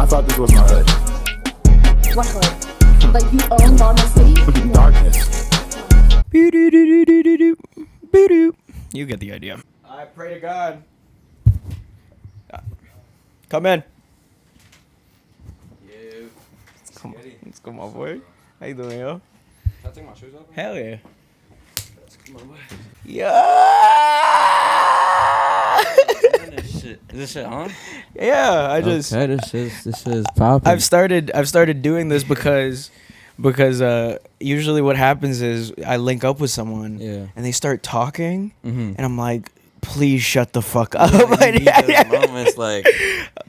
I thought this was my hood. What hood? Like you own Baltimore City? Darkness. You get the idea. I pray to God. Come in. Let's go, my boy. How you doing, yo? Can I take my shoes off? Hell yeah. Come on, boy. Yeah. Is this shit on? Yeah, I just. Okay, this is popping. I've started doing this because usually what happens is I link up with someone and they start talking and I'm like, please shut the fuck up. You need those moments, like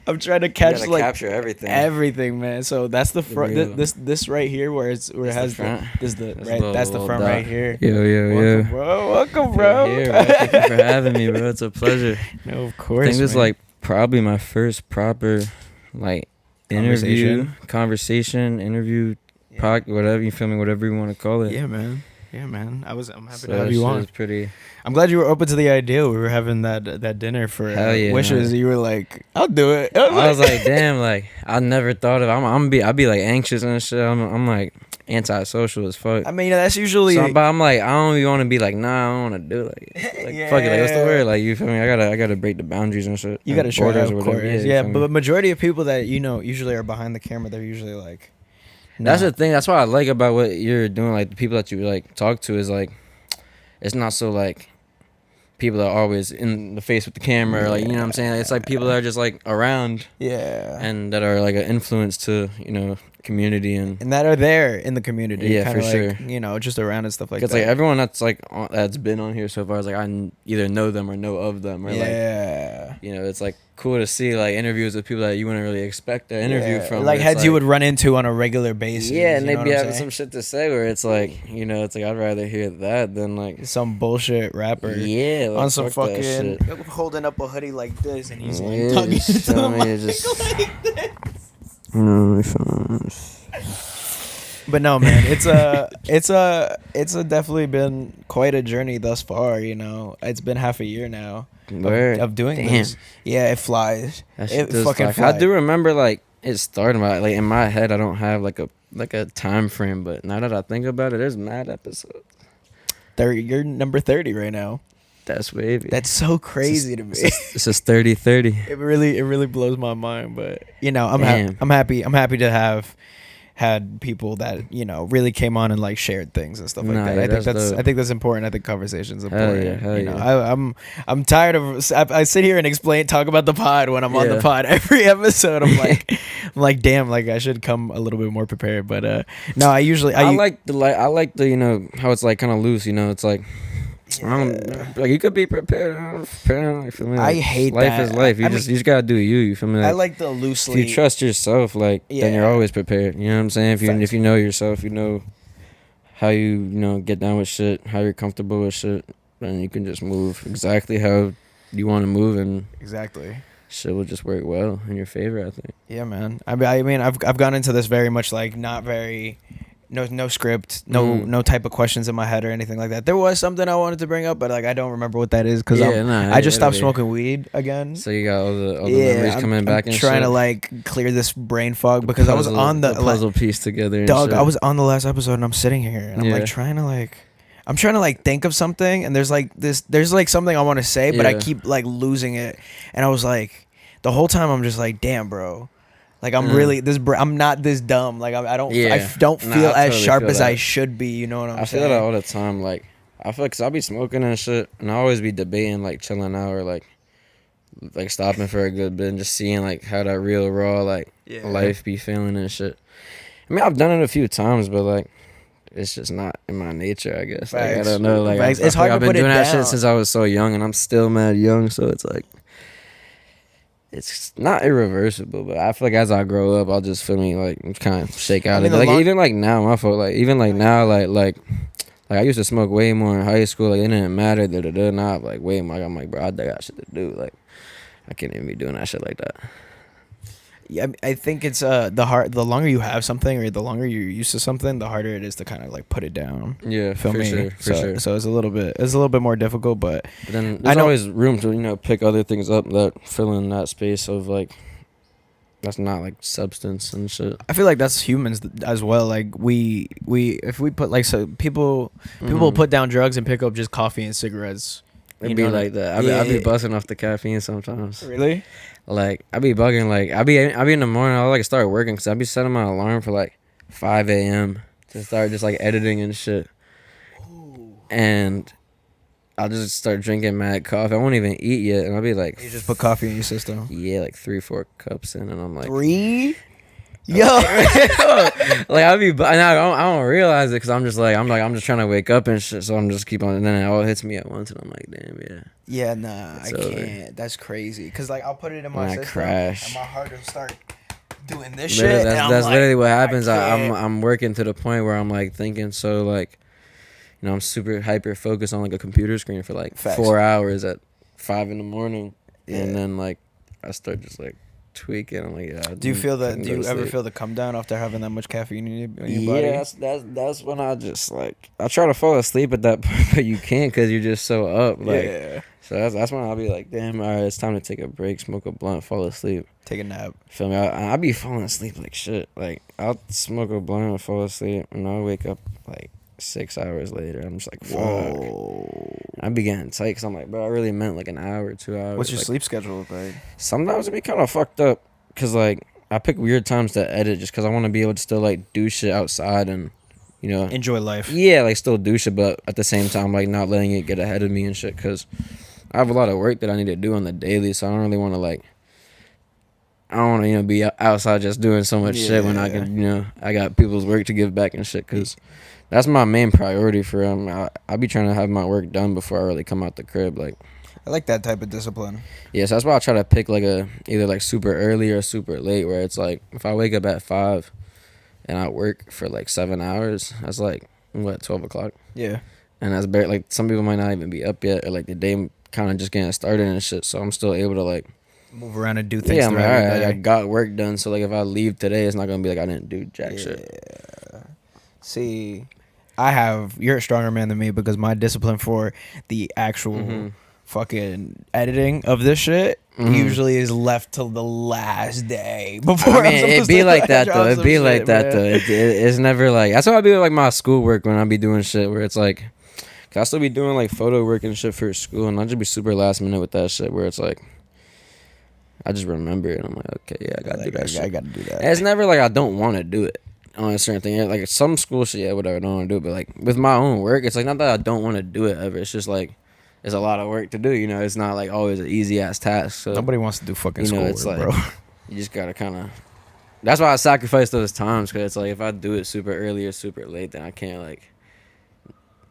I'm trying to catch like capture everything, man. So that's the front. This right here where it has front. That's the front right here. Yo. Welcome, bro. Here, bro. Thank you for having me, bro. It's a pleasure. No, of course. I think this is like probably my first proper like conversation, interview, whatever you feel me, whatever you want to call it. Yeah, man. I'm happy to have you on. Pretty. I'm glad you were open to the idea. We were having that dinner for wishes. Man. You were like, I'll do it. I was like, damn, like I never thought of. I'd be like anxious and shit. I'm like antisocial as fuck. I mean, that's usually. So, but I'm like, I don't even want to be like, nah, I don't want to do it. Like yeah. Fuck it. Like, what's the word? Like, you feel me? I gotta break the boundaries and shit. You gotta show it, of course. Yeah, but the majority of people that usually are behind the camera, they're usually like. Nah. That's the thing. That's what I like about what you're doing. Like the people that you like talk to is like, it's not so like people that are always in the face with the camera. Or, like, you know what I'm saying? It's like people that are just like around. Yeah. And that are like an influence to community and that are there in the community. Yeah, for like, sure. Just around and stuff like that. Because like everyone that's like that's been on here so far is like I either know them or know of them or like it's like cool to see like interviews with people that you wouldn't really expect to interview from. Like heads you would run into on a regular basis. Yeah, and they'd be having some shit to say where it's like it's like I'd rather hear that than like some bullshit rapper. Yeah, like, on some fucking holding up a hoodie like this and he's like talking to the mic like this. But no, man, it's definitely been quite a journey thus far. It's been half a year now of doing this. Yeah, it flies. It fucking flies. I do remember like it started like in my head. I don't have like a time frame, but now that I think about it, there's mad episodes. You're number 30 right now. That's wavy. That's so crazy to me. This is 30-30. It really blows my mind, but I'm happy to have had people that really came on and like shared things and stuff like that. I think that's important. I think conversation's important. Hell yeah. I'm tired of I sit here and talk about the pod when I'm on the pod every episode. I'm like damn, like I should come a little bit more prepared. But no, I like the how it's like kind of loose. It's like. Like you could be prepared. You feel me? Like, I hate life that. Is life. You just gotta do you. You feel me? Like, I like the loosely. If you trust yourself, then you're always prepared. You know what I'm saying? If you know yourself, you know how you get down with shit, how you're comfortable with shit, then you can just move exactly how you want to move, and shit will just work well in your favor. I think. Yeah, man. I mean, I've gone into this very much like not very. No script, no type of questions in my head or anything like that. There was something I wanted to bring up, but like I don't remember what that is because I just stopped smoking weed again. So you got all the memories coming back and trying to like clear this brain fog because I was on the puzzle piece together. Dog, I was on the last episode and I'm sitting here and I'm trying to think of something and there's like something I want to say, but I keep like losing it. And I was like, the whole time I'm just like, damn, bro. Like I'm really I'm not this dumb. Like I don't feel as sharp as I should be. You know what I'm saying? I feel that all the time. Like I feel because I'll be smoking and shit, and I always be debating like chilling out or like stopping for a good bit and just seeing like how that real raw life be feeling and shit. I mean I've done it a few times, but like it's just not in my nature. I guess. Like, I don't know. Like it's hard to put it down. I've been doing that shit since I was so young, and I'm still mad young. So it's like. It's not irreversible, but I feel like as I grow up, I'll just feel me like kind of shake out of it. Like even like now, my fault. Like even like now, like I used to smoke way more in high school. Like it didn't matter. Now I'm like way more. I'm like, bro, I got shit to do. Like I can't even be doing that shit like that. Yeah, I think it's the longer you have something or the longer you're used to something, the harder it is to kind of like put it down. Yeah, for sure. So it's a little bit more difficult, but then there's always room to pick other things up that fill in that space of like that's not like substance and shit. I feel like that's humans as well. Like we if we put like so people put down drugs and pick up just coffee and cigarettes. It'd be like that. I be busting off the caffeine sometimes. Really? Like I be bugging. Like I be in the morning. I'll like start working because I be setting my alarm for like 5 a.m. to start just like editing and shit. Ooh. And I'll just start drinking mad coffee. I won't even eat yet, and I'll be like, you just put coffee in your system. Yeah, like 3-4 cups in, and I'm like 3. Yo, like I don't realize it because I'm just trying to wake up and shit. So I'm just keep on, and then it all hits me at once, and I'm like, damn, yeah. Yeah, nah, I can't. That's crazy. Cause like I'll put it in my system, and my heart will start doing this shit. That's literally what happens. I'm working to the point where I'm like thinking so like, you know, I'm super hyper focused on like a computer screen for like 4 hours at 5 a.m, and then like I start just like tweaking. I'm like, yeah. Do you feel that? Do you ever feel the come down after having that much caffeine in your body? Yeah, that's when I just like I try to fall asleep at that point, but you can't because you're just so up. Like, yeah. So that's when I'll be like, damn, all right, it's time to take a break, smoke a blunt, fall asleep, take a nap. Feel me? I'll be falling asleep like shit. Like I'll smoke a blunt and fall asleep, and I'll wake up like 6 hours later. I'm just like, fuck. Whoa. I be getting tight because I'm like, bro, I really meant like an hour, 2 hours. What's your like, sleep schedule look like? Sometimes it be kind of fucked up because like I pick weird times to edit just because I want to be able to still like do shit outside and, you know, enjoy life. Yeah, like still do shit, but at the same time like not letting it get ahead of me and shit because I have a lot of work that I need to do on the daily, so I don't really want to like. I don't want to, you know, be outside just doing so much shit when I can, you know, I got people's work to give back and shit because that's my main priority for I be trying to have my work done before I really come out the crib. Like, I like that type of discipline. Yeah, so that's why I try to pick like either like super early or super late, where it's like if I wake up at 5 and I work for like 7 hours, that's like what 12 o'clock. Yeah, and that's bare. Like some people might not even be up yet, or like the day kind of just getting started and shit. So I'm still able to like move around and do things. Yeah, I'm like, all right, I got work done. So like if I leave today, it's not gonna be like I didn't do jack shit. See, you're a stronger man than me because my discipline for the actual fucking editing of this shit usually is left till the last day before. I mean, it'd be like that though. It'd be like that though. It's never like that's why I be like my schoolwork when I be doing shit where it's like, cause I still be doing like photo work and shit for school, and I just be super last minute with that shit where it's like. I just remember it. I'm like, okay, yeah, I gotta do that shit. I gotta do that. And it's never like I don't want to do it on a certain thing. Like some school shit, yeah, whatever, I don't want to do it. But like with my own work, it's like not that I don't want to do it ever. It's just like it's a lot of work to do. You know, it's not like always an easy ass task. So nobody wants to do fucking school work, it's like, bro. You just gotta kind of. That's why I sacrifice those times because it's like if I do it super early or super late, then I can't like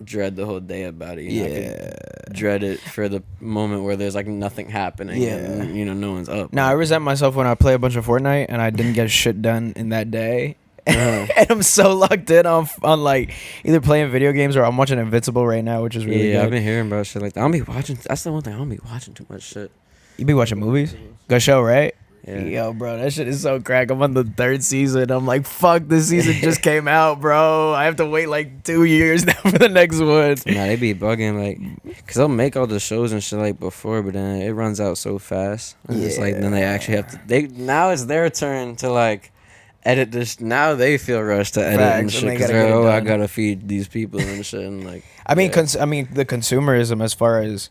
dread the whole day about it. You know? I can dread it for the moment where there's like nothing happening. And, you know, no one's up. Now I resent myself when I play a bunch of Fortnite and I didn't get shit done in that day. And I'm so locked in on like either playing video games or I'm watching Invincible right now, which is really good. I've been hearing about shit like that. I don't be watching. That's the one thing I don't be watching too much shit. You be watching movies? Good show, right? Yeah. Yo, bro, that shit is so crack. I'm on the 3rd season. I'm like, fuck, this season just came out, bro. I have to wait like 2 years now for the next one. Nah, they be bugging, like, because they'll make all the shows and shit like before, but then it runs out so fast. And it's like, then they actually have to, now it's their turn to like edit this. Now they feel rushed to edit and shit because they're, I gotta feed these people and shit. And like, I mean, the consumerism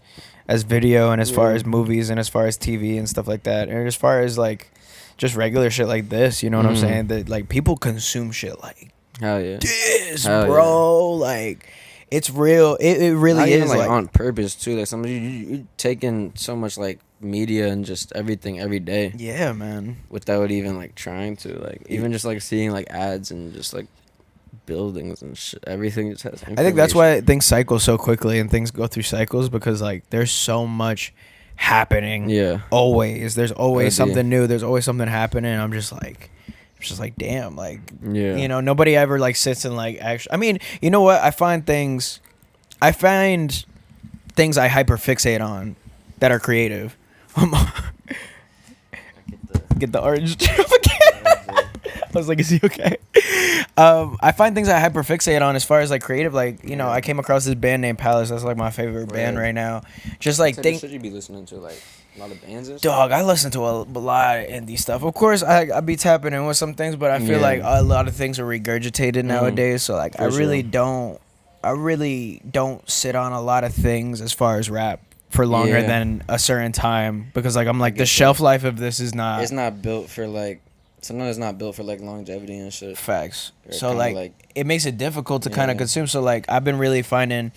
as video and as far as movies and as far as TV and stuff like that, and as far as like just regular shit like this, you know what I'm saying? That like people consume shit like hell yeah, bro. Like it's real. It really not is even, like on purpose too. Like somebody you taking so much like media and just everything every day. Yeah, man. Without even like trying to like even just like seeing like ads and just like buildings and shit. Everything just has I think that's why things cycle so quickly and things go through cycles because like there's so much happening. Yeah. Always. There's always something new. There's always something happening. I'm just like damn, like you know, nobody ever like sits and like actually I mean, you know what? I find things I hyperfixate on that are creative. Get the orange juice again. I was like, is he okay? I find things I hyperfixate on as far as like creative. Like I came across this band named Palace. That's like my favorite band right now. Just like Should you be listening to like a lot of bands and stuff? Dog, I listen to a lot of indie stuff. Of course, I be tapping in with some things, but I feel like a lot of things are regurgitated nowadays. So like, I really don't sit on a lot of things as far as rap for longer than a certain time, because like I'm like the shelf life of this is not. It's not built for like. Sometimes it's not built for like longevity and shit. Facts. So like it makes it difficult to kind of consume. So like I've been really finding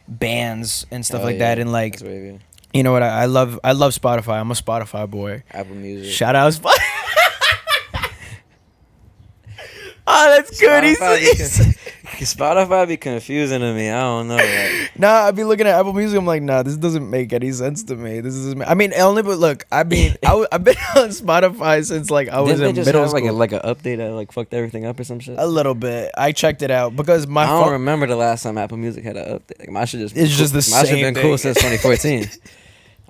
bands and stuff like that, and like you know what, I love Spotify. I'm a Spotify boy. Apple Music. Shout out Spotify. Oh, that's good. Spotify be confusing to me. I don't know. Like. Nah, I be looking at Apple Music. I'm like, nah, this doesn't make any sense to me. This is. I mean, only but look, I've been on Spotify since like I was in middle school. Like an update that like fucked everything up or some shit. A little bit. I checked it out because I don't remember the last time Apple Music had an update. Like, my shit just. It's just the same. My shit been cool since 2014.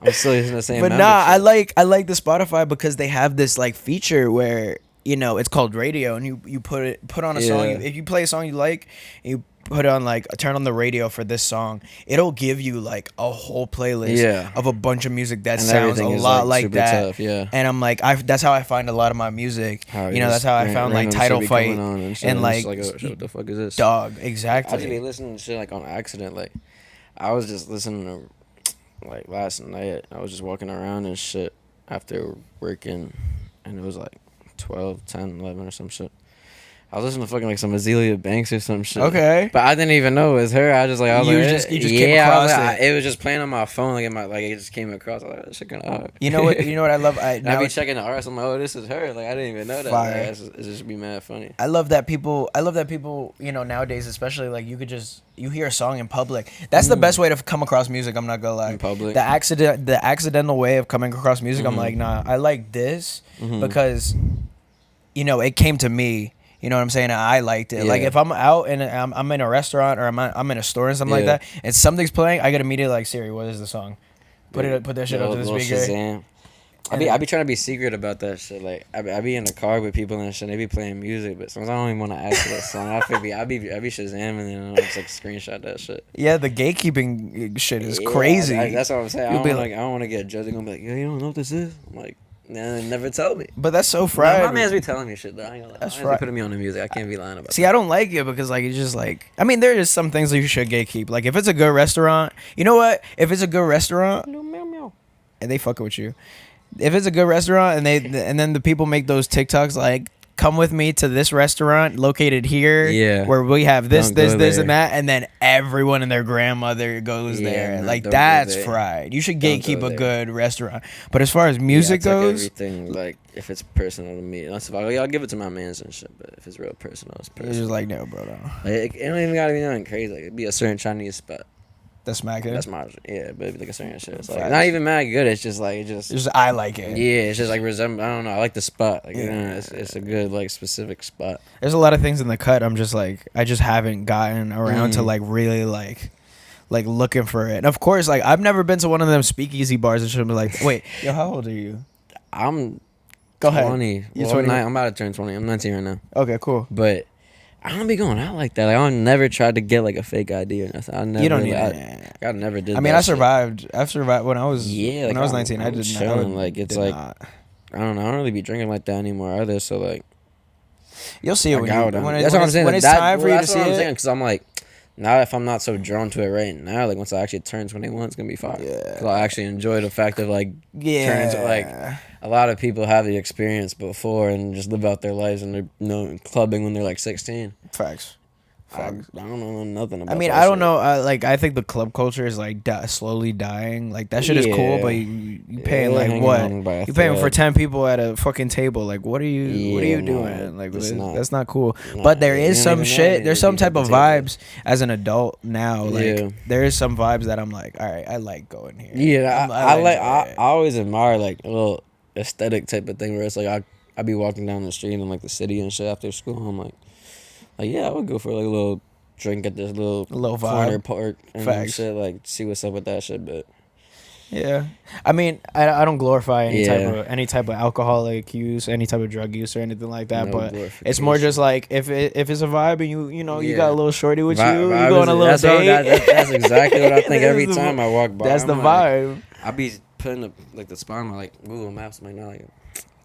I'm still using the same. But nah, I like the Spotify because they have this like feature where. It's called radio, and you put on a song. If you play a song you like, and you put on like turn on the radio for this song, it'll give you like a whole playlist of a bunch of music that sounds a lot like that. Tough, yeah. And I'm like, that's how I find a lot of my music. That's how I found like Title Fight and like what the fuck is this? Dog, exactly. I just be listening to shit like on accident. Like I was just listening to like last night. I was just walking around and shit after working, and it was like 12, 10, 11 or some shit. I was listening to fucking like some Azealia Banks or some shit. Okay. But I didn't even know it was her. I was you just came across it. It was just playing on my phone. Like it just came across. I was like, that shit kind of hard. You know what I love? I be checking the artist. I'm like, oh, this is her. Like I didn't even know that. Like, it just be mad funny. I love that people. Nowadays, especially like you hear a song in public. That's the best way to come across music. I'm not gonna lie. In public. The accidental way of coming across music. I'm like, nah. I like this because, it came to me. You know what I'm saying? I liked it. Yeah. Like if I'm out and I'm in a restaurant or I'm in a store and something like that, and something's playing, I get immediately like, Siri, what is the song? Put that shit up to the speaker. Shazam. I be trying to be secret about that shit. Like I be in the car with people and shit. They be playing music, but sometimes I don't even want to ask for that song. I be Shazamming and I'll just like screenshot that shit. Yeah, the gatekeeping shit is crazy. That's what I'm saying. I don't want to get judged. They're gonna be like, yeah, you don't know what this is. I'm like. Nah, never tell me. But that's so fried. My man's be telling me shit though. I ain't gonna lie. That's right. Putting me on the music. I can't be lying about. See, I don't like it because like it's just like there is some things that you should gatekeep. Like if it's a good restaurant, you know what? If it's a good restaurant, and they fucking with you. If it's a good restaurant and then the people make those TikToks like, come with me to this restaurant located here, where we have this, and that, and then everyone and their grandmother goes there. Like that's fried. You should gatekeep a good restaurant. But as far as music goes, like everything like if it's personal to me, I'll give it to my mans and shit. But if it's real personal, it's personal. It's just like no, bro. No. Like, it don't even gotta be nothing crazy. Like it'd be a certain Chinese spot. That's mad good. That's my but it'd be like a certain shit. It's like not even mad good. It's just like I like it. Yeah, it's just like I don't know. I like the spot. Like it's a good like specific spot. There's a lot of things in the cut. I'm just like I just haven't gotten around to like really like looking for it. And of course, like I've never been to one of them speakeasy bars and should be like, wait, yo, how old are you? I'm Go 20. Ahead. You're 20. I'm about to turn 20. I'm 19 right now. Okay, cool. But I don't be going out like that. Like I never tried to get like a fake ID or nothing. I never. You don't need that. I never did. I mean, I survived. I survived when I was. Yeah, when I was 19, I did chilling. not. Like it's like not. I don't know. I don't really be drinking like that anymore either. So like, you'll see it when that's what I'm saying. When it's time for you to see it. Because I'm like, now if I'm not so drawn to it right now, like once I actually turn 21, it's gonna be fine. Yeah. Because I actually enjoy the fact of like, like a lot of people have the experience before and just live out their lives and they're clubbing when they're like 16. Facts. I don't know nothing about. I mean, I don't know. I think the club culture is like slowly dying. Like that shit is cool, but you paying like what? You paying for 10 people at a fucking table. Like what are you doing? Like that's not cool. But there is some shit. There's some type of vibes as an adult now. Like there is some vibes that I'm like, all right, I like going here. Yeah, I always admire like a little aesthetic type of thing where it's like I be walking down the street in like the city and shit after school. I'm like yeah, I would go for like a little drink at this little corner park and shit, like see what's up with that shit. But Yeah, I mean, I don't glorify Yeah. any type of alcoholic use, any type of drug use or anything like that. No But it's more just glorification. like if it's a vibe and you know you got a Yeah. little shorty with you, you Vibe go is on a it. little date. That's exactly what I think That's every the time I walk by. That's I'm the like, vibe. I be putting up like the spot on my like Google Maps. I'm like, nah, like,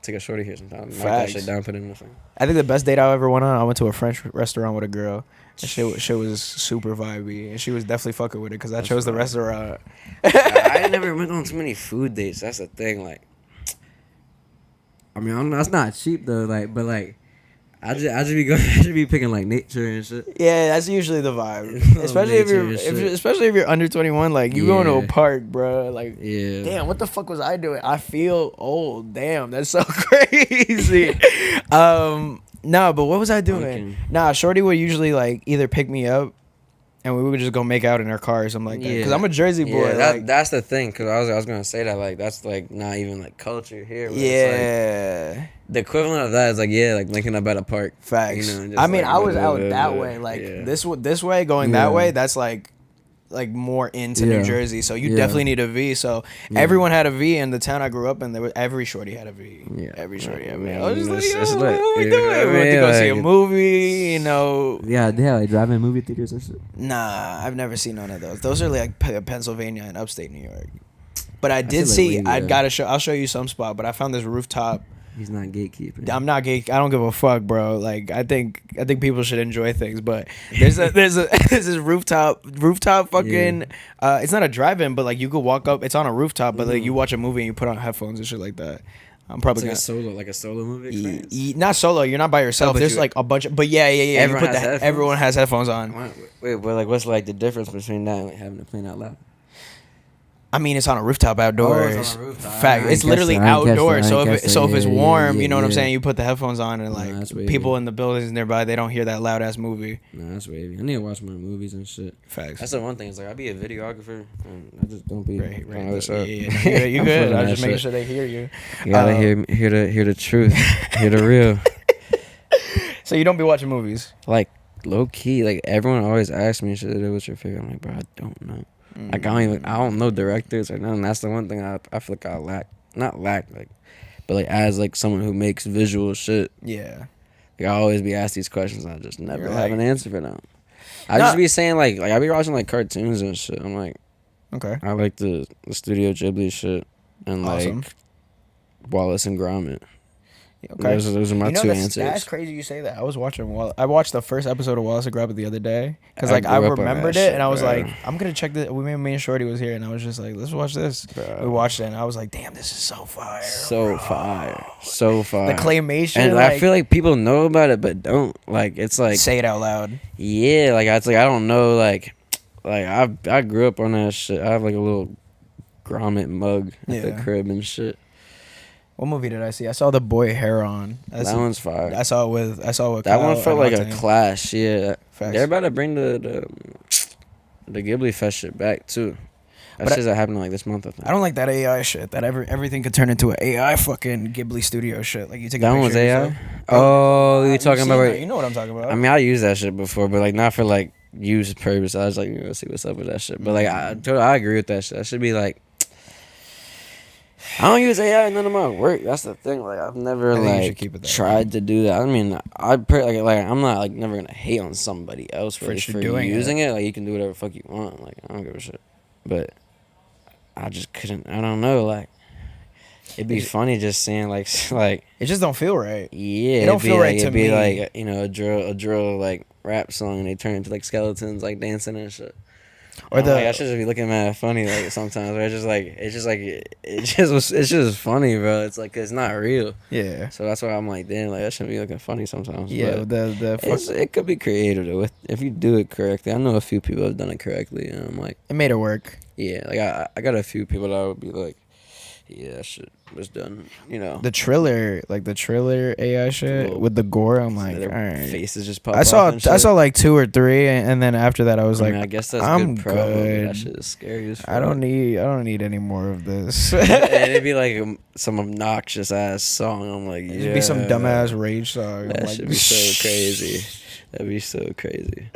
take a shorty here sometime. Mark that Facts. shit down, put it in the thing. I think the best date I ever went on, I went to a French restaurant with a girl. And shit was super vibey, and she was definitely fucking with it because I That's chose the right. restaurant. I never went on too many food dates. That's the thing. Like, I mean, that's not cheap though. Like, but like, I just be going. I just be picking like nature and shit. Yeah, that's usually the vibe, especially Nature and shit. especially if you're under 21. Like you going to a Yeah. park, bro. Like, Yeah. damn, what the fuck was I doing? I feel old. Damn, that's so crazy. No, but what was I doing? Pumpkin. Nah, Shorty would usually like either pick me up, and we would just go make out in her car or something like that. Because I'm a Jersey boy. Yeah, like, that's the thing. Cause I was gonna say that like that's like not even like culture here. But it's, yeah. like, the equivalent of that is like like linking up at a park. Facts. You know, and just, I mean, like, I was out blah, that blah, way. Like yeah. this way, going that Yeah. way. That's like more into New Yeah. Jersey. So you Yeah. definitely need a V. So everyone had a V in the town I grew up in. There was every shorty had a V. Yeah. Every shorty had a V. Man, I was just like, it's yo, lit. what we Yeah, doing? I We went to mean, go see a like- movie. You know. Yeah, they have like drive-in movie theaters and shit. Nah, I've never seen none of those. Those are like Pennsylvania and upstate New York. But I did feel like see. we- I yeah. gotta show. I'll show you some spot. But I found this rooftop. He's not gatekeeping. I'm not gay. I don't give a fuck, bro. Like I think people should enjoy things, but there's there's this rooftop fucking. It's not a drive-in, but like you could walk up. It's on a rooftop, but like you watch a movie and you put on headphones and shit like that. I'm probably It's like a solo movie experience. not solo. You're not by yourself. but There's you- like a bunch of. But yeah. Everyone You put has headphones? everyone has headphones on. Wait, but like, what's like the difference between that and like having to play out loud? I mean, it's on a rooftop outdoors. it's on a rooftop. Fact, I it's ain't literally catch that. I ain't catch outdoors. that. So I ain't if catch so if that. it's Yeah, warm, yeah, you know what I'm yeah. saying. You put the headphones on, and like that's wavy. people in the buildings nearby, they don't hear that loud ass movie. Nah, that's wavy. I need to watch more movies and shit. Facts. That's the one thing. It's like I be a videographer, and I just don't be. Right. on the other side. Yeah, you I'm good. feeling I'm that just making shit. sure they hear you. You gotta hear the truth, hear the real. So you don't be watching movies. Like low key, like everyone always asks me, "Shit, what's your favorite?" I'm like, bro, I don't know. Like I don't know directors or nothing. That's the one thing I feel like I not lack, like, but like as like someone who makes visual shit, Yeah. like I always be asked these questions. And I just never You're have like- an answer for them. I Nah. just be saying like I be watching like cartoons and shit. I'm like, Okay. I like the Studio Ghibli shit and Awesome. like Wallace and Gromit. Okay. Those are my two that's answers. crazy you say that. I watched the first episode of Wallace and Gromit the other day because I like I grew up on remembered that it shit, and I was bro. like, I'm gonna check this. Me and Shorty was here and I was just like, let's watch this. Bro. We watched it and I was like, damn, this is so fire. So fire, so fire. The claymation. and like, I feel like people know about it, but don't. Like it's like say it out loud. yeah, like it's like I don't know. Like I grew up on that shit. I have like a little Gromit mug at the Yeah. crib and shit. What movie did I see? I saw The Boy Heron. That one's fire. I saw it with. That Kyle one felt and like a Octane. clash. Yeah, Facts. they're about to bring the Ghibli Fest shit back too. That But shit's happening like this month, I think. I don't like that AI shit. That everything could turn into an AI fucking Ghibli studio shit. Like you take That a one was picture of AI. yourself. Oh, you You've talking seen about? that. You know what I'm talking about. I mean, I used that shit before, but like not for like use purpose. I was like, you know, see what's up with that shit. But like, I agree with that shit. That should be like, I don't use AI in none of my work. That's the thing. Like, I've never I think you should like keep it that tried to do that. I mean, like I'm not like never gonna hate on somebody else for doing using it. Like, you can do whatever the fuck you want. Like, I don't give a shit. But I just couldn't. I don't know. Like, it'd be funny just seeing like It just don't feel right. yeah, It don't it'd be feel right like, to it'd be me. like, you know, a drill like rap song, and they turn into like skeletons like dancing and shit. Or the I should just be looking mad funny like sometimes. Where it's just funny, bro. It's like it's not real. yeah. So that's why I'm like, damn, like that should be looking funny sometimes. Yeah, But the it could be creative though if you do it correctly. I know a few people have done it correctly, and I'm like, it made it work. yeah, like I got a few people that would be like, yeah, that shit was done, you know. The Triller AI shit Little- with the gore. I'm like, all Their right. faces just pop I saw off and shit. like 2 or 3, and then after that, I was like, I guess that's I'm good. Promo, but good. that shit is scary as fuck. I don't need any more of this. and it'd be like some obnoxious ass song. I'm like, yeah. It'd be some dumbass rage song. That I'm like, should be so crazy. That'd be so crazy.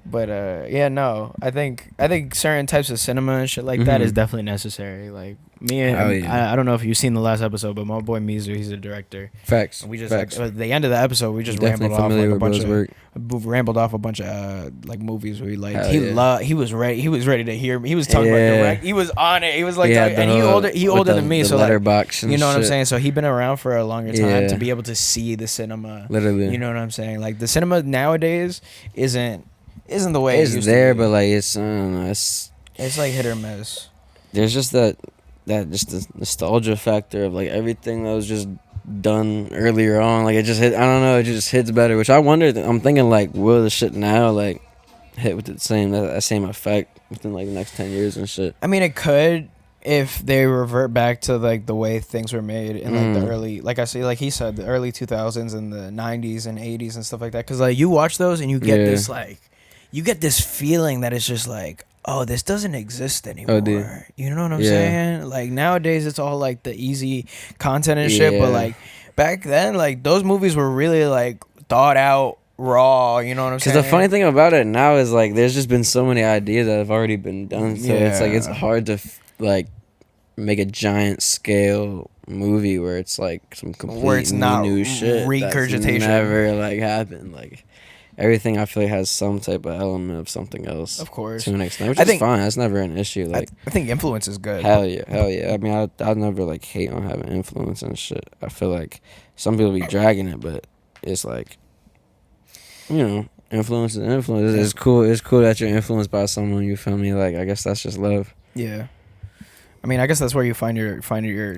But yeah, no, I think certain types of cinema and shit like that is definitely necessary. Like me and I don't know if you've seen the last episode, but my boy Mizu, he's a director. Facts. And we just Facts. at the end of the episode, we just Definitely rambled off familiar like a bunch with of work. rambled off a bunch of like movies we liked. Hell He was ready to hear me. He was talking about Yeah. direct. He was on it. He was like, Yeah, and he older than me, so like, you know what I'm saying. So he been around for a longer time to be able to see the cinema. Literally, you know what I'm saying. Like the cinema nowadays isn't the way it's it used there, to be. but like it's I don't know, it's like hit or miss. There's just that just the nostalgia factor of like everything that was just done earlier on. Like it just hit. I don't know. It just hits better. Which I wonder. I'm thinking like, will the shit now like hit with the same that same effect within like the next 10 years and shit? I mean, it could if they revert back to like the way things were made in like the early, like I say, like he said, the early 2000s and the 90s and 80s and stuff like that. Because like you watch those and you get this like, you get this feeling that it's just like, oh, this doesn't exist anymore. You know what I'm saying? Like nowadays it's all like the easy content and shit, but like back then, like those movies were really like thought out, raw. You know what I'm saying? Because the funny thing about it now is like there's just been so many ideas that have already been done, so it's like it's hard to like make a giant scale movie where it's like some complete where it's not new shit regurgitation. That's never like happened. Like everything I feel like has some type of element of something else. Of course. To an extent, which is fine. That's never an issue. Like I think influence is good. Hell yeah. I mean, I'd never like hate on having influence and shit. I feel like some people be dragging it, but it's like, you know, influence is influence. It's cool. It's cool that you're influenced by someone. You feel me? Like I guess that's just love. Yeah. I mean, I guess that's where you find your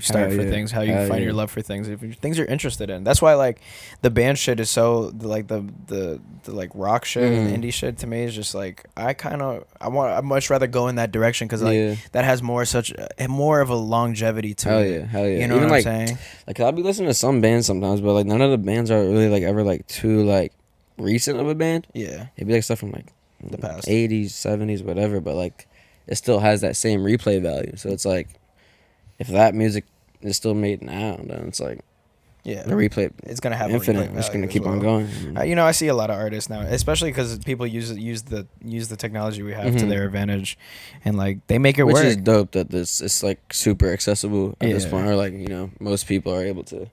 start for things, how you find your love for things, if things you're interested in. That's why like the band shit is so like the like rock shit and indie shit to me is just like I'd much rather go in that direction because like that has more of a longevity to it. Hell yeah. You know Even what I'm like, saying? Like I'll be listening to some bands sometimes, but like none of the bands are really like ever like too like recent of a band. Yeah. It'd be like stuff from like the past 80s, 70s, whatever, but like it still has that same replay value. So it's like, if that music is still made now, then it's like, the replay, it's gonna have infinite. It's gonna keep on going. You know, I see a lot of artists now, especially because people use the technology we have to their advantage, and like they make it work. Which is dope that it's like super accessible at this point, or like you know most people are able to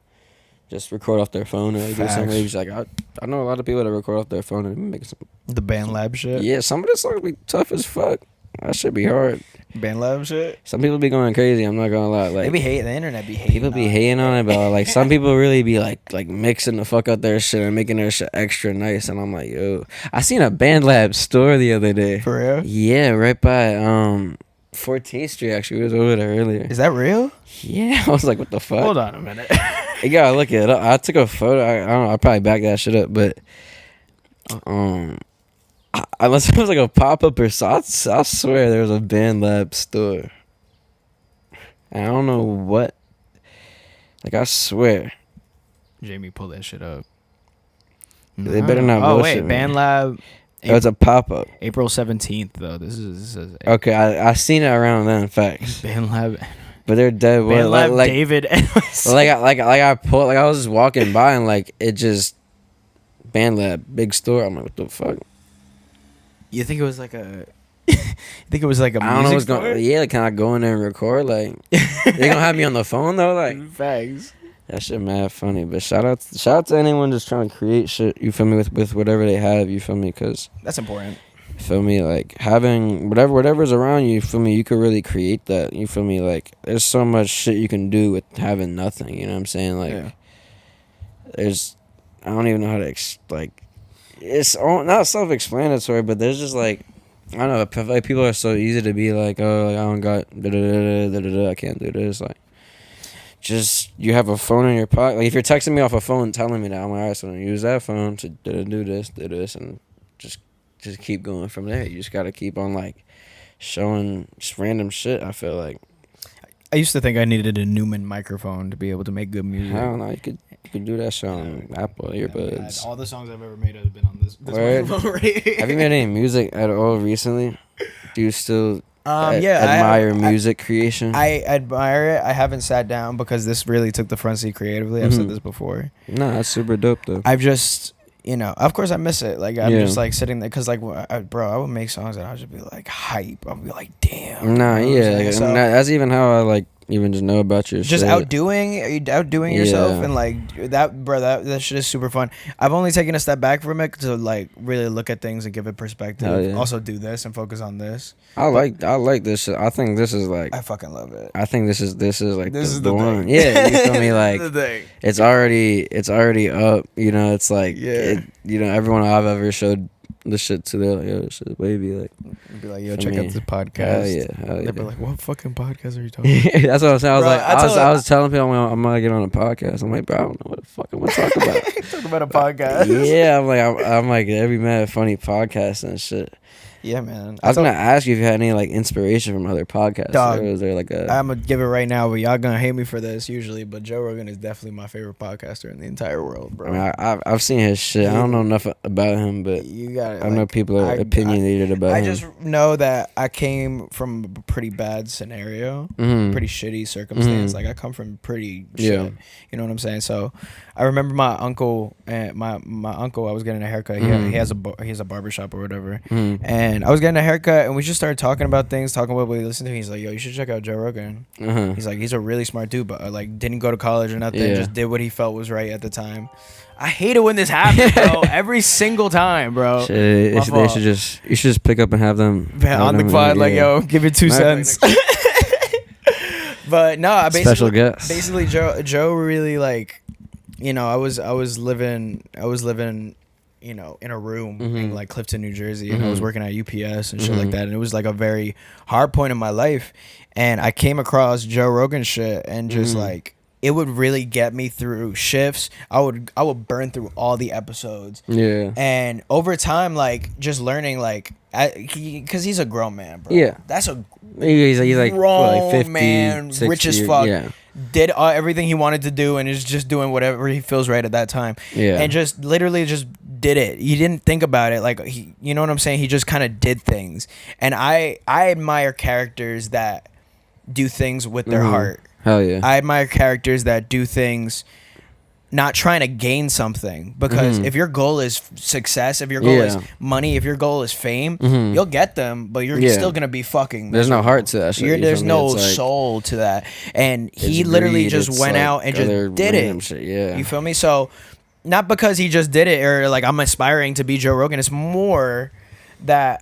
just record off their phone or like do something. It's like I know a lot of people that record off their phone and make some the BandLab shit. Yeah, some of the songs be tough as fuck. That should be hard. BandLab shit. Some people be going crazy. I'm not gonna lie. Like they be hating. The internet be hating. People be hating on it, but like some people really be like mixing the fuck out their shit and making their shit extra nice. And I'm like, yo, I seen a BandLab store the other day. For real? Yeah, right by 14th Street. Actually, we was over there earlier. Is that real? Yeah, I was like, what the fuck? Hold on a minute. You gotta look it up. I took a photo. I don't know. I probably back that shit up, but unless it was like a pop-up or so, I swear there was a BandLab store. And I don't know what. Like, I swear. Jamie, pull that shit up. They better not Oh, bullshit wait. me. BandLab. It was a pop-up. April 17th, though. This is Okay, I seen it around then, facts. BandLab. But they're dead. BandLab like, David. I was walking by and like it just BandLab big store. I'm like, what the fuck? You think it was like a? You think it was like a I don't know what's music going. Yeah, like, can I go in there and record? Like, they gonna have me on the phone though. Like, facts. That shit mad funny. But shout out to anyone just trying to create shit. You feel me with whatever they have. You feel me? Cause that's important. You feel me? Like having whatever's around you. You feel me? You could really create that. You feel me? Like there's so much shit you can do with having nothing. You know what I'm saying? Like, there's I don't even know how to like. It's not self-explanatory, but there's just like I don't know. I feel like people are so easy to be like, oh, like, I don't got I can't do this. Like, just you have a phone in your pocket. Like if you're texting me off a phone, telling me that, I'm like, alright, so I'm gonna use that phone to do this, and just keep going from there. You just gotta keep on like showing just random shit. I feel like. I used to think I needed a Newman microphone to be able to make good music. I don't know. You could do that shit on Apple earbuds. All the songs I've ever made have been on this microphone right here. Have you made any music at all recently? Do you still admire music creation? I admire it. I haven't sat down because this really took the front seat creatively. I've said this before. No, that's super dope though. I've just, you know, of course I miss it. Like I'm just like sitting there because like bro, I would make songs and I would just be like hype. I'd be like, damn. Nah, you know yeah, so, that's even how I like even just know about your just shit. outdoing yourself and like that, bro. That shit is super fun. I've only taken a step back from it to like really look at things and give it perspective. Yeah. Also do this and focus on this. I like this shit. I think this is like I fucking love it. I think this is like This the, is the the one. thing. Yeah, you feel me? Like The thing. it's already up. You know, it's like you know, everyone I've ever showed the shit to, they're like, yo, this shit baby, like Be like, yo, for check me. out this podcast. Hell yeah. They'd be like, what fucking podcast are you talking about? That's what I was saying. I was Bro, like, I I was telling people I'm gonna get on a podcast. I'm like, bro, I don't know what the fuck I'm gonna talk about. Talk about a podcast. Yeah, I'm like every mad funny podcast and shit. Yeah, man. I was gonna ask you if you had any like inspiration from other podcasts. Dog, or was there like a? I'm gonna give it right now, but y'all gonna hate me for this usually. But Joe Rogan is definitely my favorite podcaster in the entire world, bro. I mean, I've seen his shit. I don't know enough about him, but You got it. I know people are opinionated about him. I just know that I came from a pretty bad scenario, Mhm. pretty shitty circumstance. Mhm. Like I come from pretty shit. Yeah. You know what I'm saying? So I remember my uncle and my uncle. I was getting a haircut. Mhm. He has a barbershop or whatever. Mhm. And I was getting a haircut, and we just started talking about things, talking about what we listened to. He's like, "Yo, you should check out Joe Rogan." Uh-huh. He's like, he's a really smart dude, but like didn't go to college or nothing. Yeah. Just did what he felt was right at the time. I hate it when this happens, bro. Every single time, bro. Shit, My you fault. should just pick up and have them On the pod, like, yo, give it 2 cents. But no, I basically Special guest. Basically, Joe really like, you know, I was living, you know, in a room in like Clifton, New Jersey, and I was working at UPS and shit like that, and it was like a very hard point in my life, and I came across Joe Rogan shit, and just like it would really get me through shifts. I would burn through all the episodes. Yeah. And over time, like just learning, like, because he's a grown man, bro. Yeah. That's a He's like grown what, like 50, man, 60, rich as fuck. Yeah. Did everything he wanted to do and is just doing whatever he feels right at that time. Yeah. And just literally just did it. He didn't think about it. Like you know what I'm saying? He just kind of did things. And I admire characters that do things with their heart. Hell yeah. I admire characters that do things not trying to gain something, because if your goal is success, if your goal is money, if your goal is fame, you'll get them, but you're still gonna be fucking There's no heart to that shit. there's no soul to that. And he literally just went out and just did it. Shit, yeah. You feel me? So not because he just did it or like I'm aspiring to be Joe Rogan. It's more that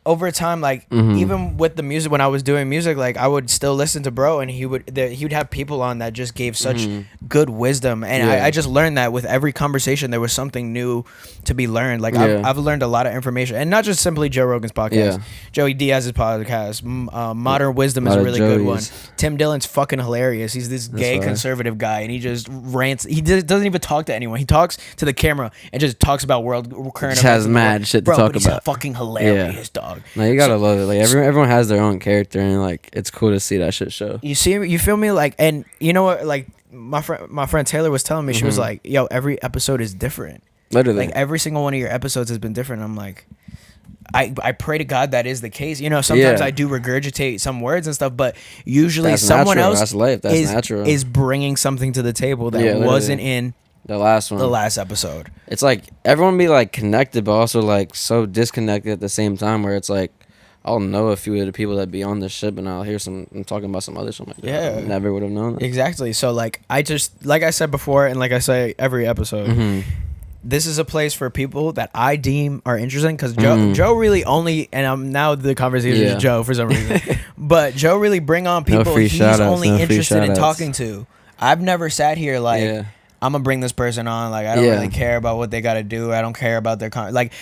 over time, like even with the music, when I was doing music, like I would still listen to bro, and he would have people on that just gave such good wisdom, and I just learned that with every conversation there was something new to be learned. Like I've learned a lot of information, and not just simply Joe Rogan's podcast, Joey Diaz's podcast, Modern Wisdom is a really good one. Tim Dillon's fucking hilarious. He's this gay conservative guy, and he just rants. He doesn't even talk to anyone. He talks to the camera and just talks about current events. Has mad shit to talk but about. He's fucking hilarious, dog. No, you gotta love it. Like everyone has their own character, and like it's cool to see that shit show. You feel me? Like, and you know what? Like my friend Taylor was telling me, she was like, "Yo, every episode is different. Literally, like every single one of your episodes has been different." I'm like, I pray to God that is the case. You know, sometimes I do regurgitate some words and stuff, but usually that's someone natural. else That's life. That's natural. is bringing something to the table that wasn't in the last one, the last episode. It's like everyone be like connected, but also like so disconnected at the same time. Where it's like I'll know a few of the people that be on this ship, and I'll hear I'm talking about some other shit. Like, I never would have known that. Exactly. So like I said before, and like I say every episode, this is a place for people that I deem are interesting, because Joe really only, and I'm now the conversation is Joe for some reason, but Joe really bring on people he's only interested in talking to. I've never sat here like I'm gonna bring this person on, like I don't really care about what they gotta do. I don't care about their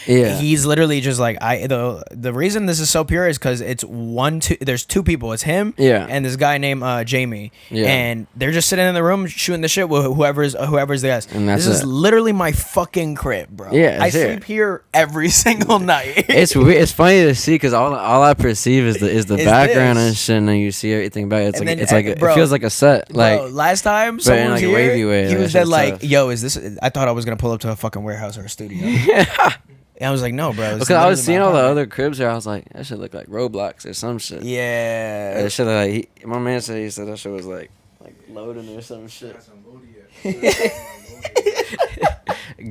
he's literally just like the reason this is so pure is because it's there's two people. It's him and this guy named Jamie, and they're just sitting in the room shooting the shit with whoever's the guest. And this is literally my fucking crib, bro. I sleep here every single night. It's weird. It's funny to see, because all I perceive is the background and shit, and then you see everything about it. It feels like a set. Like last time someone was here, wavy way, he was there like, yo, is this? I thought I was gonna pull up to a fucking warehouse or a studio. And I was like, no, bro. Because I was seeing all the other cribs here, I was like, that shit look like Roblox or some shit. Yeah. That shit like my man said that shit was like loading or some shit.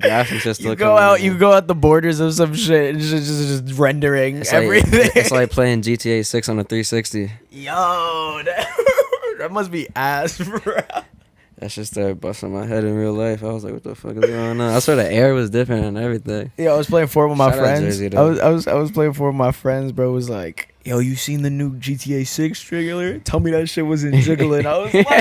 graphics just you go out the borders of some shit, and just rendering everything. It's like playing GTA 6 on a 360. Yo, that must be ass, bro. That shit started busting my head in real life. I was like, what the fuck is going on? I swear the air was different and everything. Yeah, I was playing Fortnite with my Shout out friends. Jersey, I was playing Fortnite with my friends, bro. Was like, yo, you seen the new GTA 6 trailer? Tell me that shit wasn't jiggling. I was like, yo,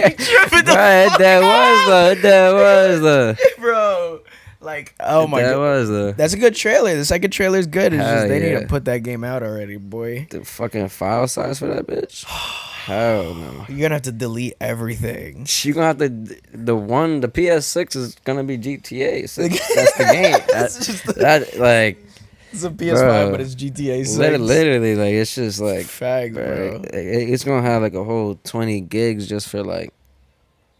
you tripping the fuck out. That was the bro. Like, oh my god, that was the. that's a good trailer. The second trailer is good. It's Hell just they need yeah. to put that game out already, boy. The fucking file size for that bitch. Hell no. You're gonna have to delete everything. You gonna have to the PS6 is gonna be GTA 6. That's the game. That like It's a PS5, bro, but it's GTA 6. literally like it's just like Fact, bro. it's gonna have like a whole 20 gigs just for like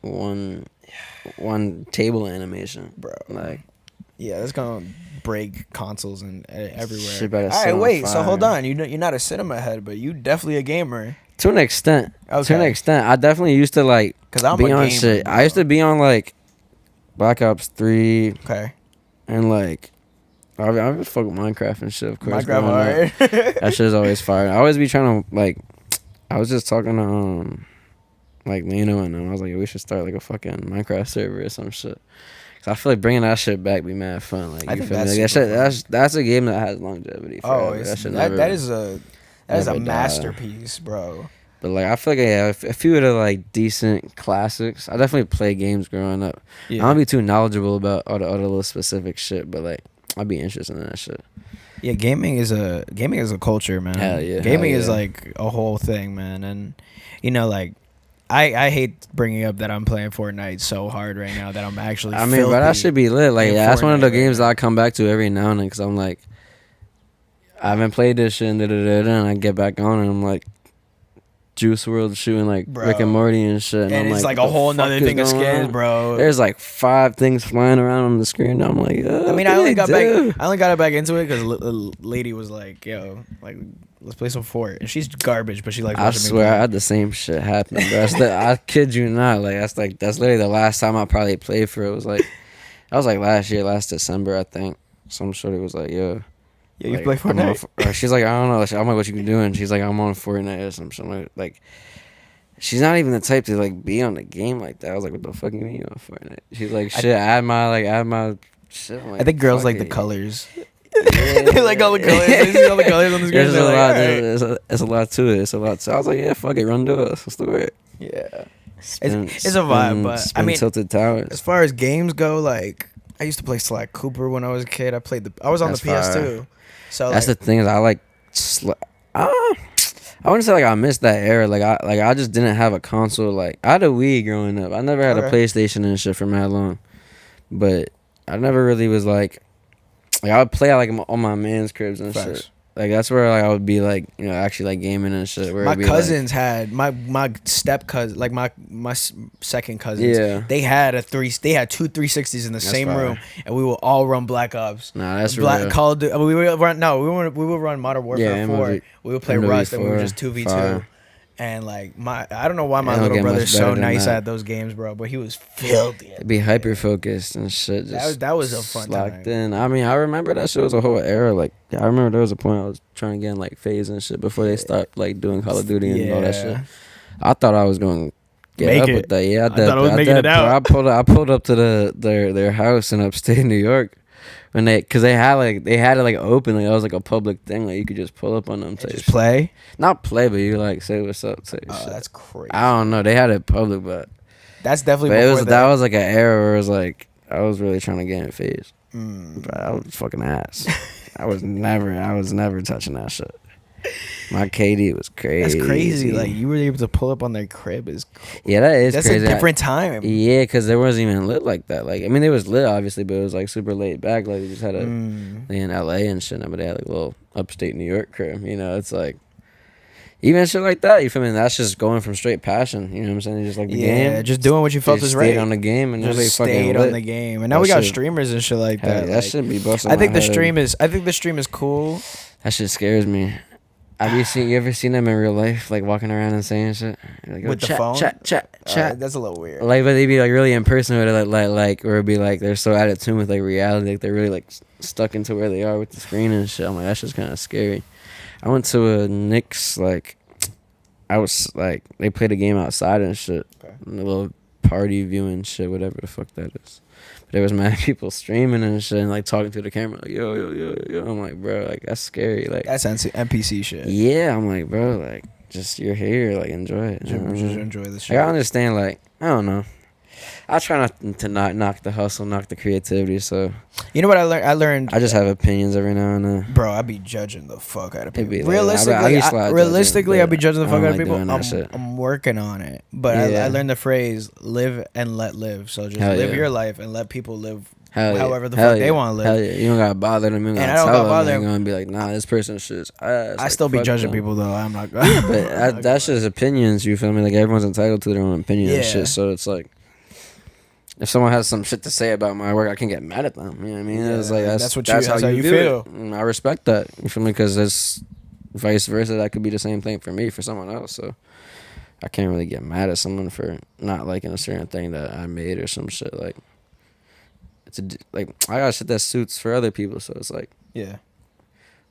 one table animation, Bro. Like Yeah, that's gonna break consoles and everywhere. shit better All set right, on wait. So fire. hold on. You're not a cinema head, but you definitely a gamer. To an extent. Okay. To an extent, I definitely used to like 'Cause I'm be a on gamer, shit. bro. I used to be on like Black Ops 3 Okay. and like I was fuck with Minecraft and shit. Of course, Minecraft growing up. hard. That shit's always fire. I always be trying to like. I was just talking to like Lino and them. I was like, we should start like a fucking Minecraft server or some shit. Cause I feel like bringing that shit back be mad fun. Like I you think feel me? that's Like, that super shit. That's a game that has longevity. Oh, Forever. That shit that never, is a never die. masterpiece, bro. But like I feel like yeah, a few of the like decent classics. I definitely play games growing up. Yeah. I don't be too knowledgeable about all the other little specific shit, but like I'd be interested in that shit. Yeah, gaming is a culture, man. Hell yeah, Gaming hell is yeah. like a whole thing, man. And you know, like I hate bringing up that I'm playing Fortnite so hard right now that I'm actually. I mean, but that filthy should be lit. Like in that's one of the Fortnite right games now. that I come back to every now and then because I'm like, I haven't played this shit, and I get back on and I'm like, Juice World shooting like Bro. Rick and Morty and shit, And I'm it's like what a the whole fuck nother is thing of going skins, on? bro. There's like 5 things flying around on the screen. I'm like, I mean, I only got back into it because a lady was like, "Yo, like, let's play some Fort," and she's garbage, but she likes. I watching me swear, I play. had the same shit happen, bro. I kid you not. Like that's literally the last time I probably played for it. Was like, that was like last December, I think. Some shorty was like, "Yo, Yeah, you like, play I'm on Fortnite. or she's like, I don't know. I'm like, what you been doing? She's like, I'm on Fortnite or some shit. Like, she's not even the type to like be on the game like that. I was like, what the fuck you mean you on Fortnite? She's like, shit, add my shit. I'm like, I think girls fuck like the it. colors. They like all the colors. They see all the colors on the screen. There's a they're lot. like, "All right." There's a lot to it. It's a lot. So I was like, yeah, fuck it, run to us. Let's do it. Yeah, it's a vibe, but I mean, Tilted Towers. as far as games go, like I used to play Slack Cooper when I was a kid. I was on That's the PS2. fire. So That's like, the thing is I like. I wouldn't say like I missed that era. I just didn't have a console. Like I had a Wii growing up. I never had a Okay. PlayStation and shit for mad long, but I never really was like I would play like on my man's cribs and Facts. shit. Like that's where like I would be like actually like gaming and shit. Where my it'd be, cousins had my step cousin, like my second cousins. Yeah. They had two 360s in the That's same fire. room, and we will all run Black Ops. Nah, that's Black real. Call of Duty. We would run Modern Warfare Yeah, 4. MLB We would play MLB Rust, and we would 4, just 2v2. fire. And like I don't know why my It don't little get much brother's better so than nice that. at those games, bro. But he was filthy. It'd be hyper focused and shit. Just That was a fun locked time. in. I mean, I remember that shit was a whole era. Like, I remember there was a point I was trying to get in like phase and shit before they stopped like doing Call of Duty and all that shit. I thought I was going to get Make up it. with that. Yeah, I thought I was making it out. I pulled up to their house in upstate New York when because they had it like open. Like, it was like a public thing. Like you could just pull up on them. And Type just shit. play. Not play, but you like say what's up. Type Oh, shit. that's crazy. I don't know. They had it public, but. That's definitely. But before that was like an era where it was like I was really trying to get in phase. Mm. But I was fucking ass. I was never touching that shit. My KD was crazy. That's crazy. Like you were able to pull up on their crib is. Yeah, that is That's crazy. a different time. Yeah, because there wasn't even lit like that. Like I mean, it was lit obviously, but it was like super laid back. Like we just had a in LA and shit, but they had like a little upstate New York crib. You know, it's like. Even shit like that, you feel me? That's just going from straight passion. You know what I'm saying? Just like the game. Yeah, just doing what you felt They is stayed right. on the game and Just they fucking stayed lit. on the game, and now That we got shit- streamers and shit like Hell that. yeah, that like, shouldn't be busting. I think my the head. stream is. I think the stream is cool. That shit scares me. You ever seen them in real life, like walking around and saying shit? Like, with the phone? Chat. That's a little weird. Like, but they be like really in person with it, like, or it'd be like they're so out of tune with like reality, like they're really like stuck into where they are with the screen and shit. I'm like, that's just kind of scary. I went to a Knicks, like, I was like, they played a game outside and shit, and a little party viewing shit, whatever the fuck that is. But there was mad people streaming and shit, and like talking to the camera, like yo. I'm like, bro, like that's scary, like That's NPC shit. yeah. I'm like, bro, like just you're here, like enjoy it. Just enjoy the shit. Like, I understand, like I don't know. I try not to not knock the hustle, knock the creativity. So you know what I learned. I just have opinions every now and then. Bro, I be judging the fuck out of people. Like, Realistically, I be judging the fuck out of people. Shit. I'm working on it, but I learned the phrase "live and let live." So just live your life and let people live however the fuck they want to live. Hell yeah. You don't gotta bother them. And I don't gotta bother them. You're gonna be like, nah, this person shit's ass. I still be judging people though. I'm not. But that's just opinions. You feel me? Like everyone's entitled to their own opinion and shit. So it's like, if someone has some shit to say about my work, I can get mad at them. You know what I mean? It's like that's how you feel. And I respect that. You feel me? Because it's vice versa. That could be the same thing for me, for someone else. So I can't really get mad at someone for not liking a certain thing that I made or some shit. Like like I got shit that suits for other people. So it's like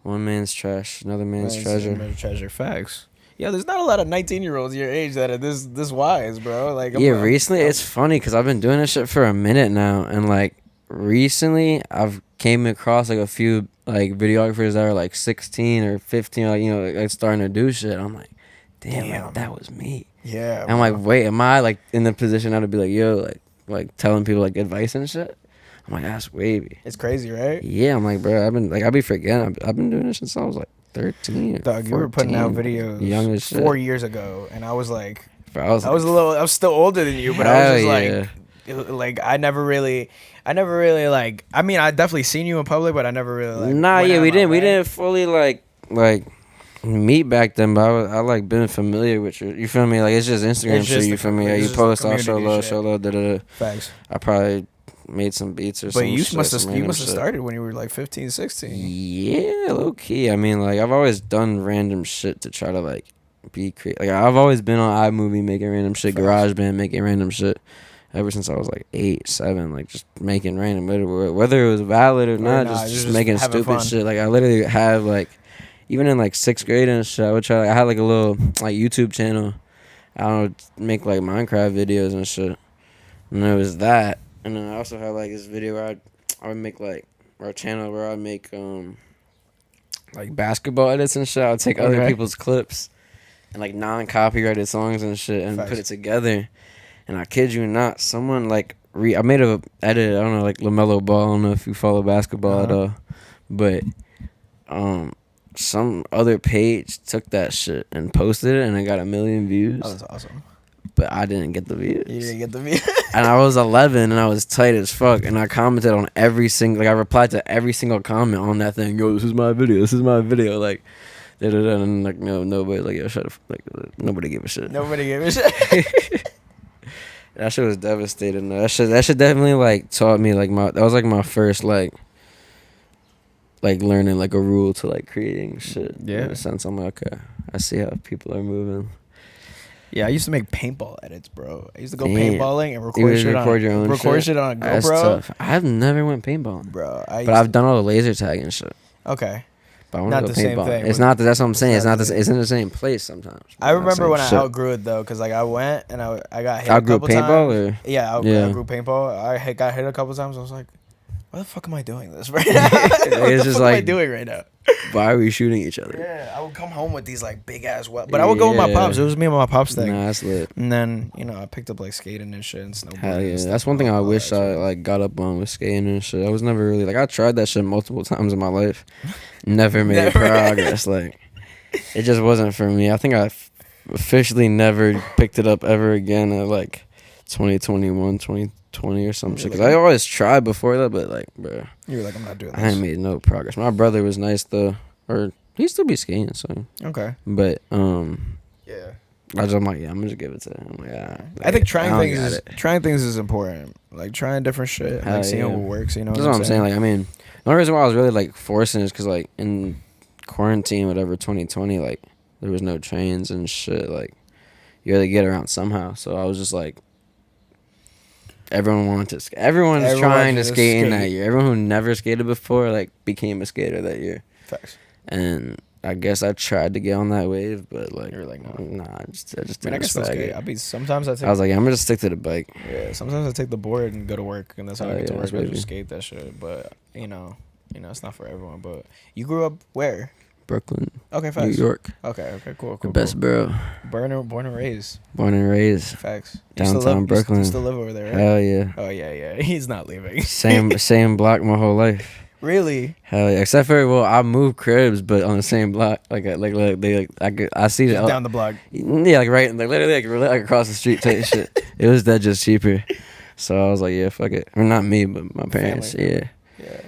one man's trash, another man's treasure. Facts. Yeah, there's not a lot of 19-year-olds your age that are this wise, bro. Like recently it's funny because I've been doing this shit for a minute now, and like recently I've came across like a few like videographers that are like 16 or 15, like, you know, like starting to do shit. I'm like, damn. Like, that was me. Yeah. And I'm like, wait, am I like in the position now to be like, yo, like telling people like advice and shit? I'm like, that's wavy. It's crazy, right? Yeah, I'm like, bro, I'll be forgetting. I've been doing this since I was like 13. Dog, you were putting out videos young as shit. 4 years ago, and I was like, bro, I was still older than you, but I was just like I never really like. I mean, I definitely seen you in public, but I never really like. We didn't fully like meet back then, but I like been familiar with you. You feel me? Like it's just Instagram shit. You feel me? Like, you post, I'll show love, da. Facts. I probably made some beats or something. But you must have started when you were like 15, 16. Yeah, low key. I mean, like I've always done random shit to try to like be creative. Like I've always been on iMovie making random shit, GarageBand making random shit. Ever since I was like 8, 7, like just making random, whether it was valid or not, just making stupid fun. Shit. Like I literally have like, even in like 6th grade and shit, I would try. Like, I had like a little like YouTube channel. I don't know, make like Minecraft videos and shit. And there was that. And then I also had like this video where I would make like, or a channel where I make like basketball edits and shit. I would take other people's clips and like non-copyrighted songs and shit and put it together. And I kid you not, someone like I made a edit. I don't know, like LaMelo Ball. I don't know if you follow basketball at all, but some other page took that shit and posted it, and it got 1 million views. Oh, that's awesome. But I didn't get the views. You didn't get the views. And I was 11, and I was tight as fuck. And I commented on every single, like I replied to every single comment on that thing. Yo, this is my video. This is my video. Like, and like nobody, like, yo, shut up. Like, nobody gave a shit. Nobody gave a shit. That shit was devastating. That shit definitely like taught me like that was like my first like learning like a rule to like creating shit. Yeah. In a sense, I'm like, okay, I see how people are moving. Yeah, I used to make paintball edits, bro. I used to go paintballing and record shit on a GoPro. That's tough. I've never went paintballing, bro. But I've done all the laser tag and shit. Okay. But I want to go paintball. Thing, it's not. That's what I'm saying. It's in the same place sometimes. I remember when I outgrew it though, because like I went and I got hit. Outgrew paintball, times. Yeah, outgrew paintball. I got hit a couple times. I was like, why the fuck am I doing this right now? What the fuck am I doing right now? Why are we shooting each other? Yeah, I would come home with these like big ass weapons. But I would go with my pops. It was me and my pops thing. Nah, that's lit. And then, I picked up like skating and shit and snowboarding. Hell yeah. That's one thing I wish I like got up on with skating and shit. I was never really like, I tried that shit multiple times in my life. Never made progress. Like, it just wasn't for me. I think I officially never picked it up ever again at like 2021, 2020 or some shit. Because I always tried before that, but like, bro. You were like, I'm not doing this. I ain't made no progress. My brother was nice though. Or he still be skating, so. Okay. But, yeah. I'm like, yeah, I'm gonna just give it to him. Like, I think trying things is important. Like trying different shit, like seeing what works. That's what I'm saying. Like, I mean, the only reason why I was really like forcing is because like in quarantine, whatever, 2020, like, there was no trains and shit. Like, you had to get around somehow. So I was just like, everyone's trying to skate in that year. Everyone who never skated before, like, became a skater that year. Facts. And I guess I tried to get on that wave, but like, you're like, no. Nah, I just didn't. I can still skate. Sometimes I was like, I'm gonna just stick to the bike. Yeah, sometimes I take the board and go to work, and that's how I get to work. I Baby. just skate that shit. But you know, it's not for everyone. But you grew up where? Brooklyn. Okay, facts. New York. Okay, cool. The best borough. Born and raised. Born and raised. Facts. Downtown Brooklyn. You still live over there, right? Hell yeah. Oh yeah. He's not leaving. Same block my whole life. Really? Hell yeah. Except for I moved cribs, but on the same block. I see Just it down the block. Yeah, like right, like literally like across the street type shit. It was that just cheaper. So I was like, yeah, fuck it. Or not me, but my parents. Family. Yeah.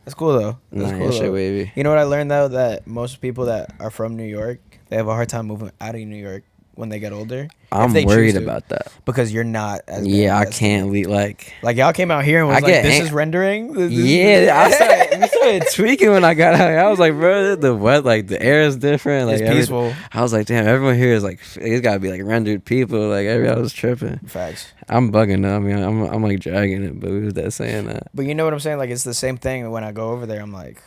That's cool though. That's cool shit wavy. You know what I learned though? That most people that are from New York, they have a hard time moving out of New York when they get older. I'm worried about that because you're not as bad. Yeah, I can't leave like y'all came out here and was like, this is rendering. I started tweaking when I got out here. I was like, bro, the weather, like the air is different. Like it's peaceful. I was like, damn, everyone here is like, it's gotta be like rendered people. Like I was tripping. Facts. I'm bugging though. I mean, I'm like dragging it, but who's that saying that? But you know what I'm saying? Like it's the same thing when I go over there. I'm like,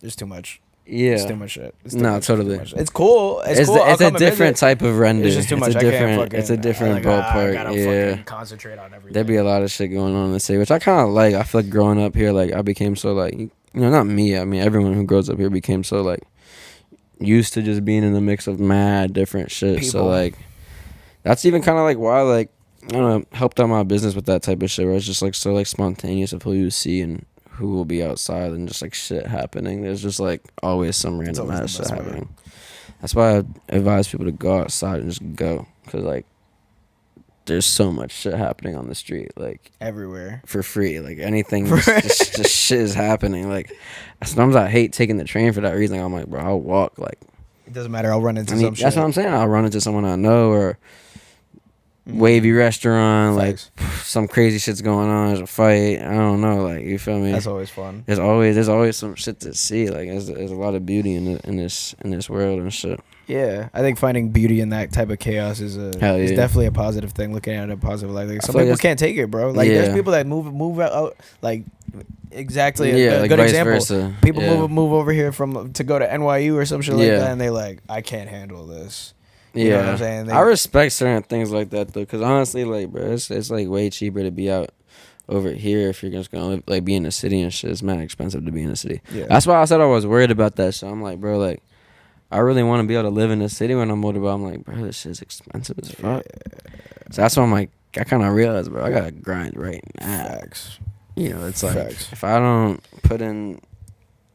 there's too much. Yeah, it's too much shit. Totally. It's cool. It's cool. It's a different type of render. It's just too much. It's a different ballpark. I gotta concentrate on everything. There'd be a lot of shit going on in the city, which I kind of like. I feel like growing up here, like I became so like, not me. I mean, everyone who grows up here became so like used to just being in the mix of mad different shit. People. So like, that's even kind of like why like I don't know, helped out my business with that type of shit. Where it's just like so like spontaneous of who you see and who will be outside and just like shit happening. There's just like always some random ass shit happening. That's why I advise people to go outside and just go, because like there's so much shit happening on the street, like everywhere for free. Like anything, just shit is happening. Like sometimes I hate taking the train for that reason. Like, I'm like, bro, I'll walk. Like it doesn't matter. I'll run into some shit. That's what I'm saying. I'll run into someone I know or. Wavy restaurant, Facts. Like some crazy shit's going on. There's a fight. I don't know, like you feel me. That's always fun. There's always some shit to see. Like there's a lot of beauty in this world and shit. Yeah, I think finding beauty in that type of chaos is definitely a positive thing. Looking at it a positive light. Like some people can't take it, bro. Like there's people that move out like exactly. A good example. Versa. People move over here to go to NYU or some shit like that, and they like I can't handle this. You know what I'm saying? I respect certain things like that though, because honestly, like, bro, it's like way cheaper to be out over here if you're just gonna live, like be in the city and shit. It's mad expensive to be in the city. Yeah. That's why I said I was worried about that. So I'm like, bro, like, I really want to be able to live in the city when I'm older, but I'm like, bro, this shit's expensive as fuck. So that's why I'm like, I kind of realized, bro, I gotta grind right now. Facts. You know, it's like if I don't put in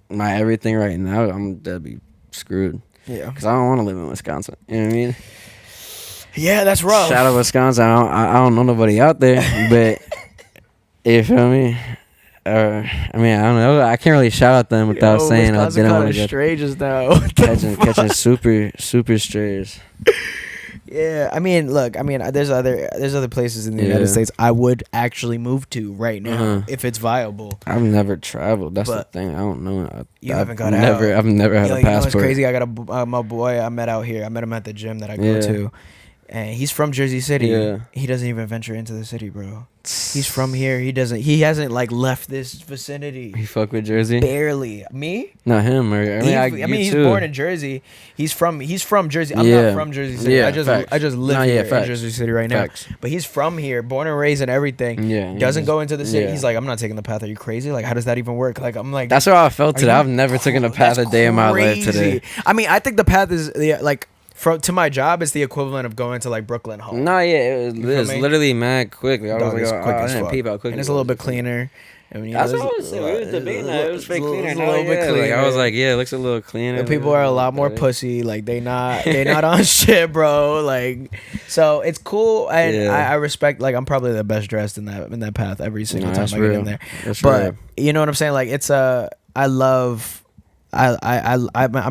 my everything right now, I'm dead be screwed. Yeah, because I don't want to live in Wisconsin. You know what I mean? Yeah, that's rough. Shout out Wisconsin. I don't know nobody out there, but you feel me? I mean, I don't know. I can't really shout out them without saying Wisconsin I didn't want to get strangers now. catching super strays. Yeah, I mean, look, there's other places in the United States I would actually move to right now if it's viable. I've never traveled. That's the thing. I don't know. Haven't got out. I've never had a passport. It's crazy. I got my boy I met out here. I met him at the gym that I go to, and he's from Jersey City. Yeah. He doesn't even venture into the city, bro. He's from here. He hasn't like left this vicinity. He fuck with Jersey? Barely. Me? Not him. He's born in Jersey. He's from Jersey. I'm not from Jersey City. Yeah, I just live here in Jersey City right now. Facts. But he's from here, born and raised and everything. Yeah. Doesn't go into the city. Yeah. He's like, I'm not taking the path. Are you crazy? Like, how does that even work? Like, I'm like, that's how I felt today. I've never taken a path a day in my life today. I mean, I think the path is like. To my job, it's the equivalent of going to like Brooklyn home. No, yeah, it was literally mad quick. Like, I was like, quick as I didn't fuck. peep how quick. And it's a little bit cleaner. I mean, that's what I was saying. We was debating that. It was fake cleaner. It's a little bit cleaner. Like, I was like, yeah, it looks a little cleaner. The people are a lot more pussy. Like they not on shit, bro. Like, so it's cool, and I respect. Like, I'm probably the best dressed in that path every single time I get in there. That's but you know what I'm saying? Like, it's I'm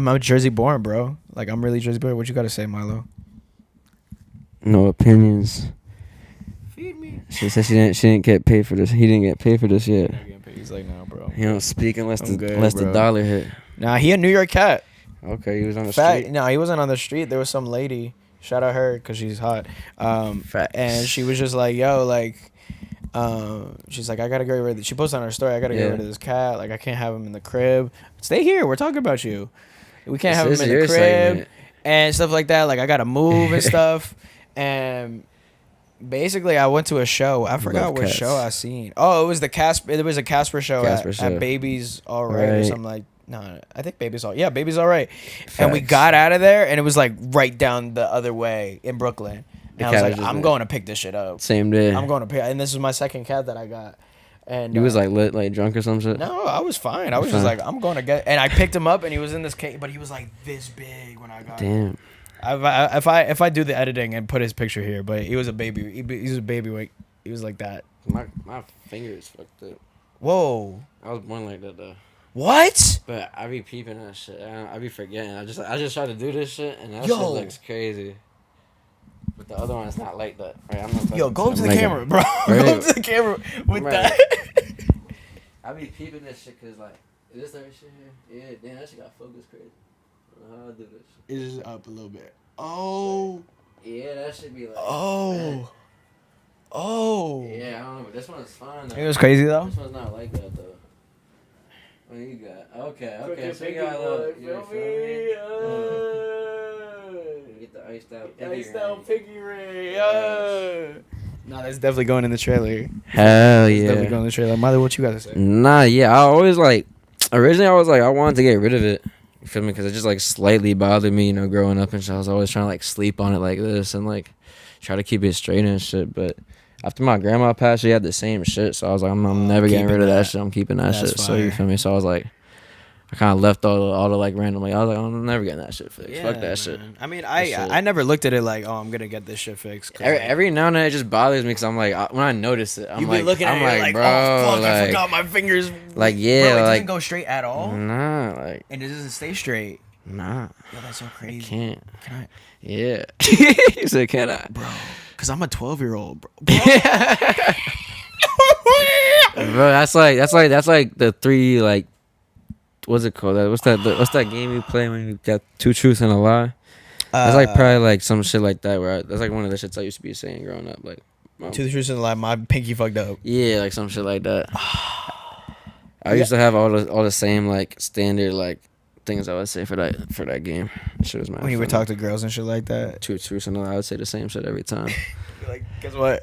a Jersey born, bro. Like, I'm really Jersey born. What you gotta say, Milo? No opinions. Feed me. She said she didn't get paid for this. He didn't get paid for this yet. He's like, no, bro. He don't speak unless the dollar hit. Nah, he a New York cat. Okay, he was on the Fact. street. No, he wasn't on the street. There was some lady. Shout out her because she's hot. Facts. And she was just like, yo, like, she's like, I gotta get rid of. She posted on her story, I gotta get rid of this cat. Like, I can't have him in the crib. Stay here. We're talking about you. We can't have him in the crib segment. and stuff like that. Like, I gotta move and stuff. And basically, I went to a show. I forgot what show I seen. Oh, it was the Casper. It was a Casper show, at Baby's All Right or something like. No, I think Baby's All Right. Facts. And we got out of there, and it was like right down the other way in Brooklyn. And I was like, I'm going to pick this shit up. Same day. I'm going to pick, and this is my second cat that I got. And you was like lit, like drunk or some shit? No, I was fine. I was just like, I'm going to get, and I picked him up, and he was in this cage, but he was like this big when I got him. Damn. If I do the editing and put his picture here, but he was a baby. He was a baby weight. He was like that. My fingers fucked up. Whoa. I was born like that though. What? But I be peeping that shit. I be forgetting. I just try to do this shit, and that shit looks crazy. But the other one is not like that. Right, I'm not go up to the camera, bro. Go up to the camera with that. I be peeping this shit because, like, is this the right shit here? Yeah, damn, that shit got focused crazy. I don't know how I do this. It's just up a little bit. Oh. Yeah, that should be like. Oh. Oh. Yeah, I don't know, but this one's fine. It was crazy, though? This one's not like that, though. What you got? Okay. So you got a little. You feel me? Get the iced out piggy ring. Nah, that's definitely going in the trailer. Hell yeah. Definitely going in the trailer. Mother, what you got to say? Nah, yeah. I always like. Originally, I was like, I wanted to get rid of it. You feel me? Because it just like slightly bothered me, you know, growing up and shit. I was always trying to like sleep on it like this and like try to keep it straight and shit. But after my grandma passed, she had the same shit. So I was like, I'm never getting rid of that shit. I'm keeping that shit. Fire. So you feel me? So I was like, I kind of left all the like randomly. I was like, I'm never getting that shit fixed. Yeah, fuck that man. shit. I mean, I never looked at it like, oh, I'm gonna get this shit fixed. Every now and then it just bothers me because I'm like, when I notice it, I'm like, looking at it like, bro, oh fuck, like, I forgot my fingers. Like yeah, bro, it like doesn't go straight at all. Nah, like and it doesn't stay straight. Nah, yo, that's so crazy. I can't. Can I? Yeah, you said can I, bro? Cause I'm a 12-year-old, bro. Bro, that's like the three like. What's it called? What's that game you play when you got two truths and a lie? That's like probably like some shit like that. That's like one of the shits I used to be saying growing up. Like, two truths and a lie. My pinky fucked up. Yeah, like some shit like that. I used to have all the same like standard like things I would say for that game. That shit was mad when you would talk to girls and shit like that. Two truths and a lie. I would say the same shit every time. Like, guess what?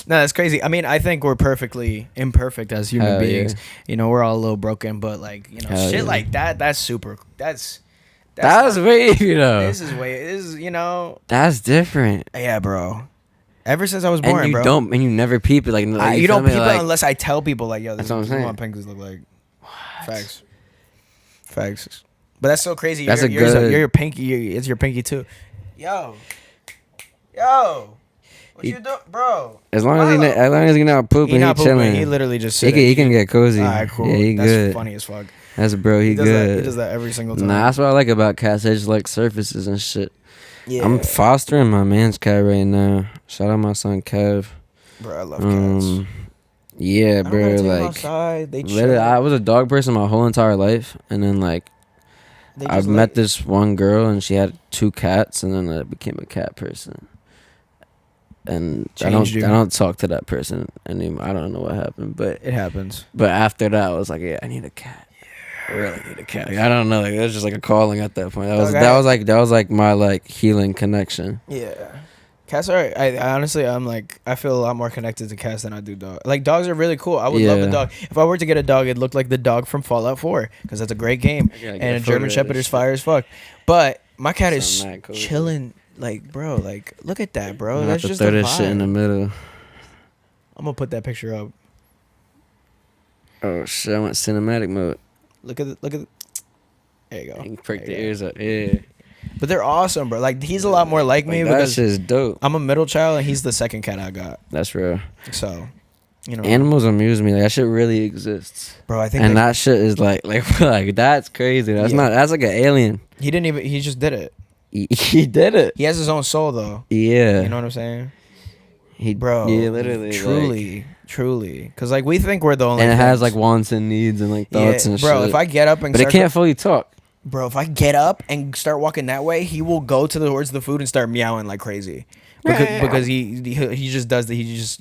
No, that's crazy. I mean, I think we're perfectly imperfect as human beings. Yeah. You know, we're all a little broken, but like, you know, shit like that. That's super. That's way, you know. This is, you know. That's different. Yeah, bro. Ever since I was born, and you bro. and you never peep it. Like you don't peep it unless I tell people, like, yo, this is what my pinkies look like. What? Facts. But that's so crazy. You're your pinky. It's your pinky too. Yo. What you doing, bro? As long as he not pooping, he chilling. He literally just sitting. He can get cozy. All right, cool. Yeah, he that's good. Funny as fuck. That's bro. He good. He does that every single time. Nah, that's what I like about cats. They just like surfaces and shit. Yeah. I'm fostering my man's cat right now. Shout out my son Kev. Bro, I love cats. Yeah, bro. Like, outside. They literally, I was a dog person my whole entire life, and then like, I met this one girl, and she had 2 cats, and then I became a cat person. And I don't talk to that person anymore. I don't know what happened, but it happens. But after that, I was like, yeah, I need a cat. I really need a cat. Like, I don't know. Like, it was just like a calling at that point. That was like my like healing connection. Yeah, cats are. I honestly, I feel a lot more connected to cats than I do dogs. Like, dogs are really cool. I would love a dog. If I were to get a dog, it'd look like the dog from Fallout 4 because that's a great game. And a German Shepherd is fire as fuck. But my cat is chilling. Like, bro, like, look at that, bro. That's just throw this shit in the middle. I'm gonna put that picture up. Oh shit! I went cinematic mode. Look at it. There you go. You can prick the ears up. Yeah. But they're awesome, bro. Like, he's a lot more like me because that shit's dope. I'm a middle child and he's the second cat I got. That's real. So, you know, animals amuse me. Like, that shit really exists, bro. I think, and that shit is like that's crazy. That's not. That's like an alien. He just did it. He did it. He has his own soul, though. Yeah. You know what I'm saying? Yeah, literally. Truly. Because, like, we think we're the only And it things. has, like, wants and needs and, like, thoughts and shit. Bro, if I get up and But it can't fully talk. Bro, if I get up and start walking that way, he will go towards the food and start meowing like crazy. Because he just does that. He just,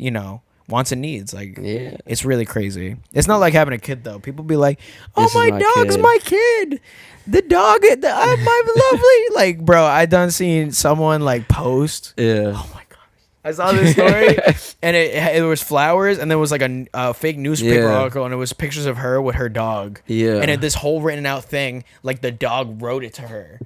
wants and needs. Like, it's really crazy. It's not like having a kid, though. People be like, oh, my dog's my kid. The dog, my lovely. Like, bro, I done seen someone, like, post. Yeah. Oh, my God. I saw this story, and it was flowers, and there was like a fake newspaper article, and it was pictures of her with her dog. Yeah. And this whole written out thing, like the dog wrote it to her.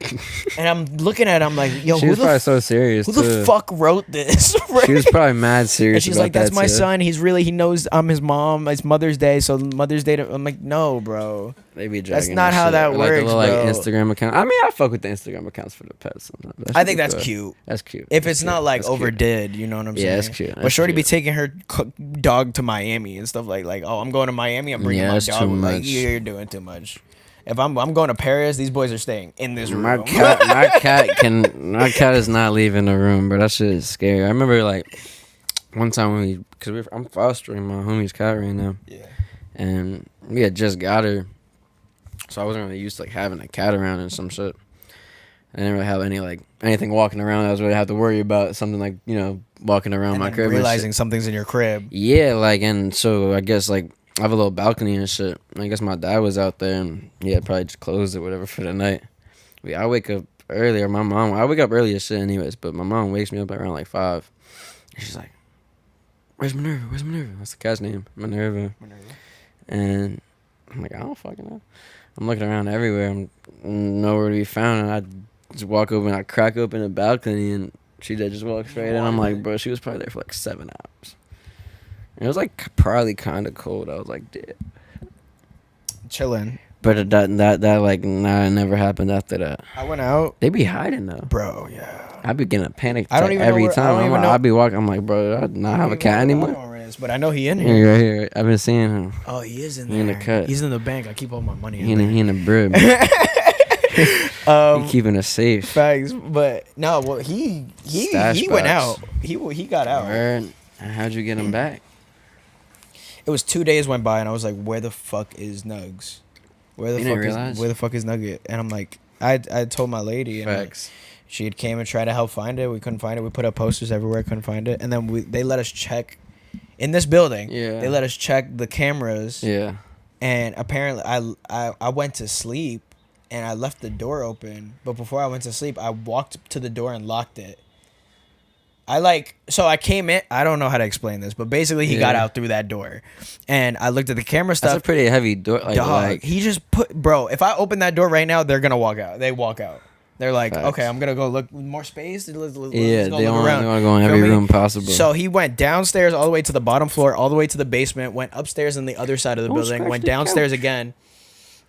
And I'm looking at it, I'm like, yo, she was probably so serious. Who the fuck wrote this? Right? She was probably mad serious. And she's about like, that's that my too. son. He knows I'm his mom. It's Mother's Day, so Mother's Day. I'm like, no, bro. They be That's dragging not how shit. that Or works, like the little, bro. like, Instagram account. I mean, I fuck with the Instagram accounts for the pets sometimes. I think that's cute. That's cute. If it's not like That's cute. overdid, you know what I'm saying? Yeah, that's cute. But Shorty be taking her dog to Miami and stuff like, oh, I'm going to Miami. I'm bringing my that's dog. too Like, much. you're doing too much. If I'm going to Paris, these boys are staying in this room. My cat is not leaving the room, bro. That shit is scary. I remember like one time when I'm fostering my homie's cat right now. Yeah. And we had just got her, so I wasn't really used to like having a cat around and some shit. I didn't really have anything walking around. I was really have to worry about something like walking around And my then crib. realizing something's in your crib. Yeah, like, and so I guess like I have a little balcony and shit. I guess my dad was out there and probably just closed it, whatever, for the night. I wake up earlier. I wake up early as shit anyways, but my mom wakes me up around like 5. And she's like, Where's Minerva? That's the cat's name, Minerva. And I'm like, I don't fucking know. I'm looking around everywhere. I'm nowhere to be found. And I just walk over and I crack open the balcony and she just walks straight in. I'm like, bro, she was probably there for like 7 hours. And it was like probably kind of cold. I was like, dude. Chilling. But that never happened after that. I went out. They be hiding though. Bro, yeah. I be getting a panic I don't attack even every know where, time. I be walking. I'm like, bro, I not have a cat anymore. But I know he in Yeah, here. right here. I've been seeing him. Oh, he is in there. He in the cut. He's in the bank. I keep all my money He in there. in the brib. He keeping us safe. Facts, but no. Well, he Stash went box. out. He got out. Word. How'd you get him back? It was 2 days went by, and I was like, "Where the fuck is Nugs? Where the You didn't realize? where the fuck is Nugget?" And I'm like, I told my lady, and Facts. she had came and tried to help find it. We couldn't find it. We put up posters everywhere, couldn't find it. And then they let us check in this building. Yeah. They let us check the cameras. Yeah. And apparently, I went to sleep, and I left the door open. But before I went to sleep, I walked to the door and locked it. So I came in. I don't know how to explain this, but basically he got out through that door, and I looked at the camera stuff. That's a pretty heavy door. Like, He just bro. If I open that door right now, they're gonna walk out. They walk out. They're like, Facts. okay, I'm gonna go look more space. Let's go they look want around. to go in Feel every me? room possible. So he went downstairs all the way to the bottom floor, all the way to the basement, went upstairs on the other side of the building, scratch went the downstairs again,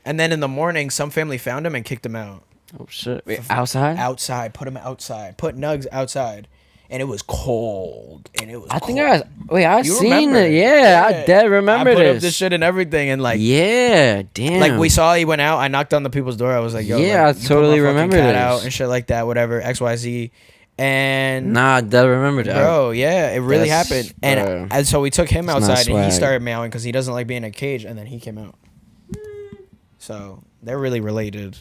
and then in the morning, some family found him and kicked him out. Oh shit! Wait, outside? Outside, put him outside, put Nugs outside, and it was cold. And it was. I think cold. I You seen remember it. Yeah, I dead remember I put this. up this shit and everything, and like, yeah, damn. like we saw he went out. I knocked on the people's door. I was like, yo, Yeah, like, I you put totally my fucking remember cat this. out and shit like that, whatever, XYZ, and. Nah, I dead remember that. Bro, yeah, it really That's- happened, bro. and so we took him It's not outside, and he swag. started meowing because he doesn't like being in a cage, and then he came out. So they're really related.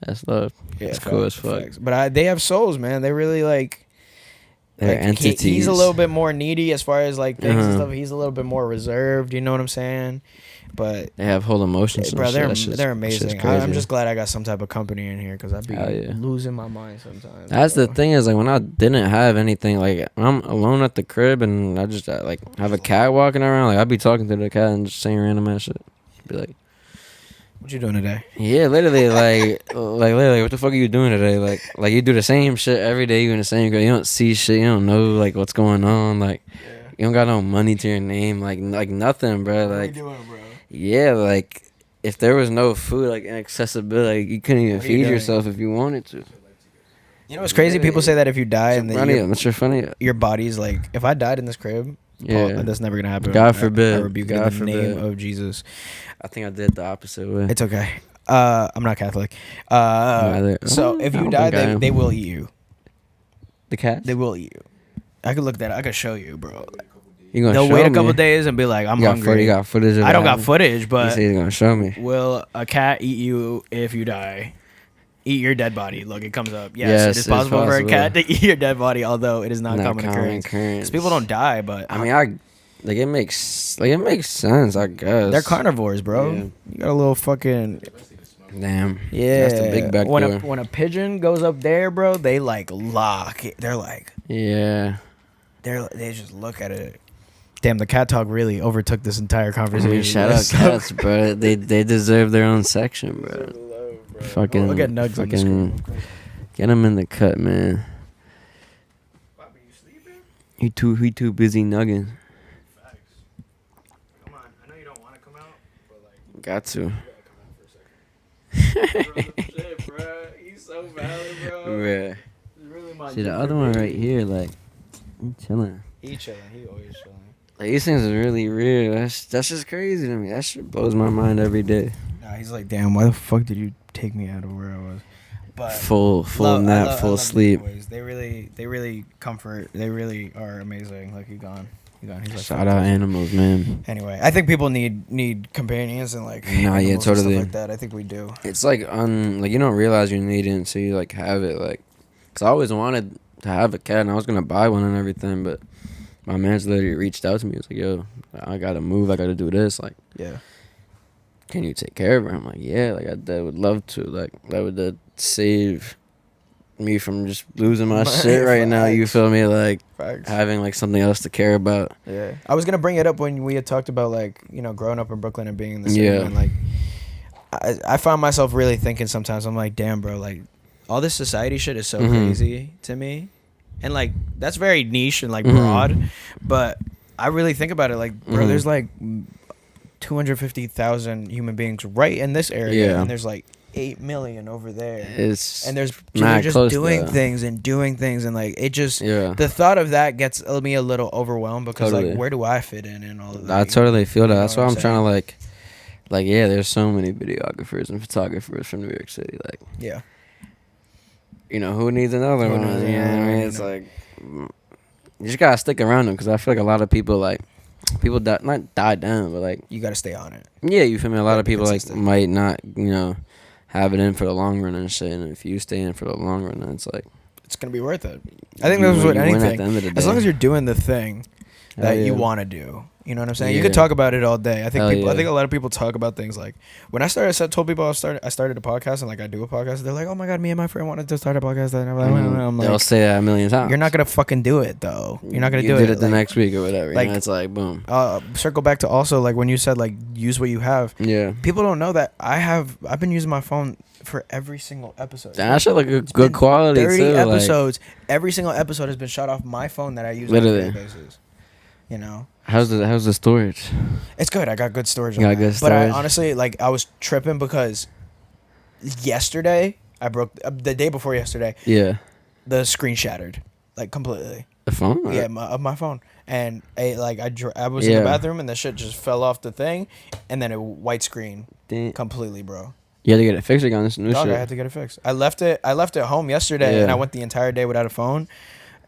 That's love. Yeah, That's cool as facts, fuck. facts. But they have souls, man. They really like. They're Like, entities. he's a little bit more needy as far as like things and Uh-huh. stuff. He's a little bit more reserved. You know what I'm saying? But They have whole emotions. bro, and they're shit. That shit's- they're that shit's amazing. crazy. I'm just glad I got some type of company in here because I'd be Hell yeah. losing my mind sometimes. That's bro. the thing is like when I didn't have anything, like when I'm alone at the crib and I just like have a cat walking around, like I'd be talking to the cat and just saying random ass shit. Be like, What you doing today? yeah, literally like literally, what the fuck are you doing today? Like you do the same shit every day. You in the same girl. You don't see shit. You don't know like what's going on. Like you don't got no money to your name. Like nothing, bro. Like doing, bro? yeah, like if there was no food, like inaccessibility, like, you couldn't even What are you feed doing? yourself if you wanted to. You know what's crazy? People say that if you die and then funny. your body's like, if I died in this crib, Yeah. that's never gonna happen. God forbid. I rebuke God it in the name forbid. of Jesus. I think I did the opposite way. It's okay. I'm not Catholic. Neither. So if I you don't die, think I am. they will eat you. The cat? They will eat you. I could look that. I could show you, bro. You gonna They'll show wait a me? couple days and be like, "I'm hungry." You got footage of I don't got that? footage, He but said he's gonna show me. will a cat eat you if you die? Eat your dead body. Look, it comes up. Yes, it is possible for a cat to eat your dead body, although it is not common occurrence. Because people don't die, but I mean, it makes sense, I guess. They're carnivores, bro. Yeah. You got a little fucking Damn. yeah. That's the big back door. When a pigeon goes up there, bro, they like lock it. They're like they just look at it. Damn, the cat talk really overtook this entire conversation. I mean, shout out cats, bro. They deserve their own section, bro. Fucking look at Nugs on the screen. Get him in the cut, man. He too busy nugging. Come on, I know you don't want to come out, but like Got to. shit, bro. He's so valid, bro. Yeah. Really See the other one right here, like, I'm chilling. He chilling. He always chilling. Like, these things are really real. That's just crazy to me. That shit blows my mind every day. Nah, he's like, damn, why the fuck did you take me out of where I was? But Full nap, full sleep. Anyways. They really comfort. They really are amazing. Like he's gone. He's like, Shout out animals, man. Anyway, I think people need companions and like Nah, yeah, animals and totally. stuff like that. I think we do. It's like like you don't realize you need it until you like have it. Like, cause I always wanted to have a cat and I was gonna buy one and everything, but my man's literally reached out to me. He was like, "Yo, I gotta move. I gotta do this. Like, Yeah. can you take care of her?" I'm like, "Yeah, like I would love to. Like, that would save me from just losing my shit right now. You feel me? Like Facts. having like something else to care about." Yeah. I was gonna bring it up when we had talked about like growing up in Brooklyn and being in the city. Yeah. And like I find myself really thinking sometimes. I'm like, damn, bro. Like all this society shit is so crazy to me, and like that's very niche and like broad, but I really think about it. Like, bro, there's like 250,000 human beings right in this area, and there's like 8 million over there. And there's people just doing things and like it just the thought of that gets me a little overwhelmed because like where do I fit in and all of that? I totally feel that. That's why I'm trying to like yeah, there's so many videographers and photographers from New York City. Like who needs another one? You know what I mean? It's like you just gotta stick around them because I feel like a lot of people not die down, but like you gotta stay on it. Yeah, you feel me? A lot of people like might not have it in for the long run and shit. And if you stay in for the long run, then it's like it's gonna be worth it. I think that's what anything. At the end of the day. As long as you're doing the thing that you want to do. You know what I'm saying? You could talk about it all day. I think I think a lot of people talk about things like when I told people I started a podcast and like I do a podcast. They're like, "Oh my god, me and my friend wanted to start a podcast." And I'm like, they'll say that a million times. You're not gonna fucking do it though. You're not gonna do it. You did it the next week or whatever. Like it's like boom. Circle back to also like when you said like use what you have. Yeah. People don't know that I've been using my phone for every single episode. That shit like a good quality 30 too. episodes. Every single episode has been shot off my phone that I use on a daily basis. How's the storage? It's good. I got good storage. But I honestly I was tripping because yesterday I broke the day before yesterday. Yeah. The screen shattered like completely. The phone? Yeah, my phone. And I was in the bathroom and the shit just fell off the thing, and then a white screen completely, bro. You had to get it fixed again. This new shit. I had to get it fixed. I left it home yesterday, and I went the entire day without a phone,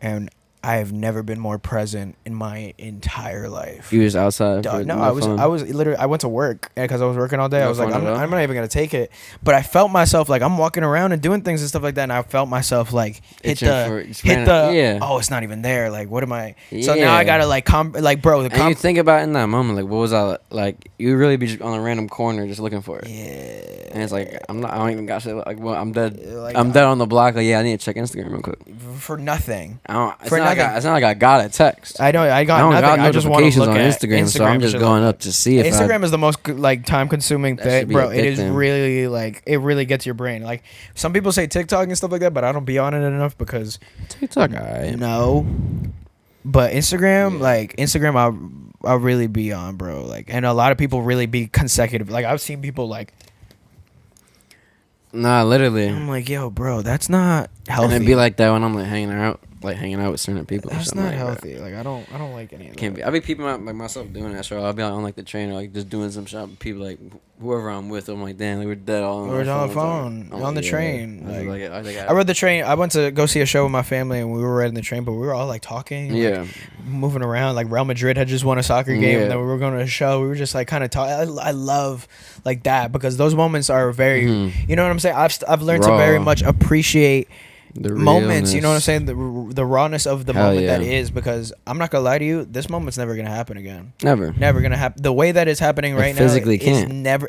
and I have never been more present in my entire life. You was outside? I was literally. I went to work because I was working all day. I was like, I'm not even gonna take it. But I felt myself like I'm walking around and doing things and stuff like that, and I felt myself like hit the. Oh, it's not even there. Like, what am I? So now I gotta bro. And you think about it in that moment, like, what was I like? You really be just on a random corner just looking for it. Yeah. And it's like I don't even got shit. Like, well, I'm dead. I'm dead on the block. Like, I need to check Instagram real quick. For nothing. It's not like I got a text. I know I got nothing. I just want to look on at Instagram, so I'm just going up to see if Instagram is the most time consuming thing, bro. It is really it really gets your brain. Like some people say TikTok and stuff like that, but I don't be on it enough because TikTok. No, but Instagram, I'll really be on, bro. Like, and a lot of people really be consecutive. Like I've seen people like. Nah, literally. I'm like, yo, bro, that's not healthy. And it'd be like that when I'm like hanging out like hanging out with certain people. That's or something not like healthy. Like I don't like any of that. Can't be. I be peeping out like myself doing that. So I'll be on like the train or like just doing some shit. People like whoever I'm with, I'm like, damn, like, we're dead all on We're our on the phones. phone, on the train. I rode the train. I went to go see a show with my family, and we were riding the train, but we were all like talking, like, moving around. Like Real Madrid had just won a soccer game, and then we were going to a show. We were just like kind of talking. I love like that because those moments are very, you know what I'm saying. I've learned to very much appreciate the moments, you know what I'm saying, the rawness of the moment that is, because I'm not gonna lie to you, this moment's never gonna happen again. Never gonna happen. The way that it's happening right now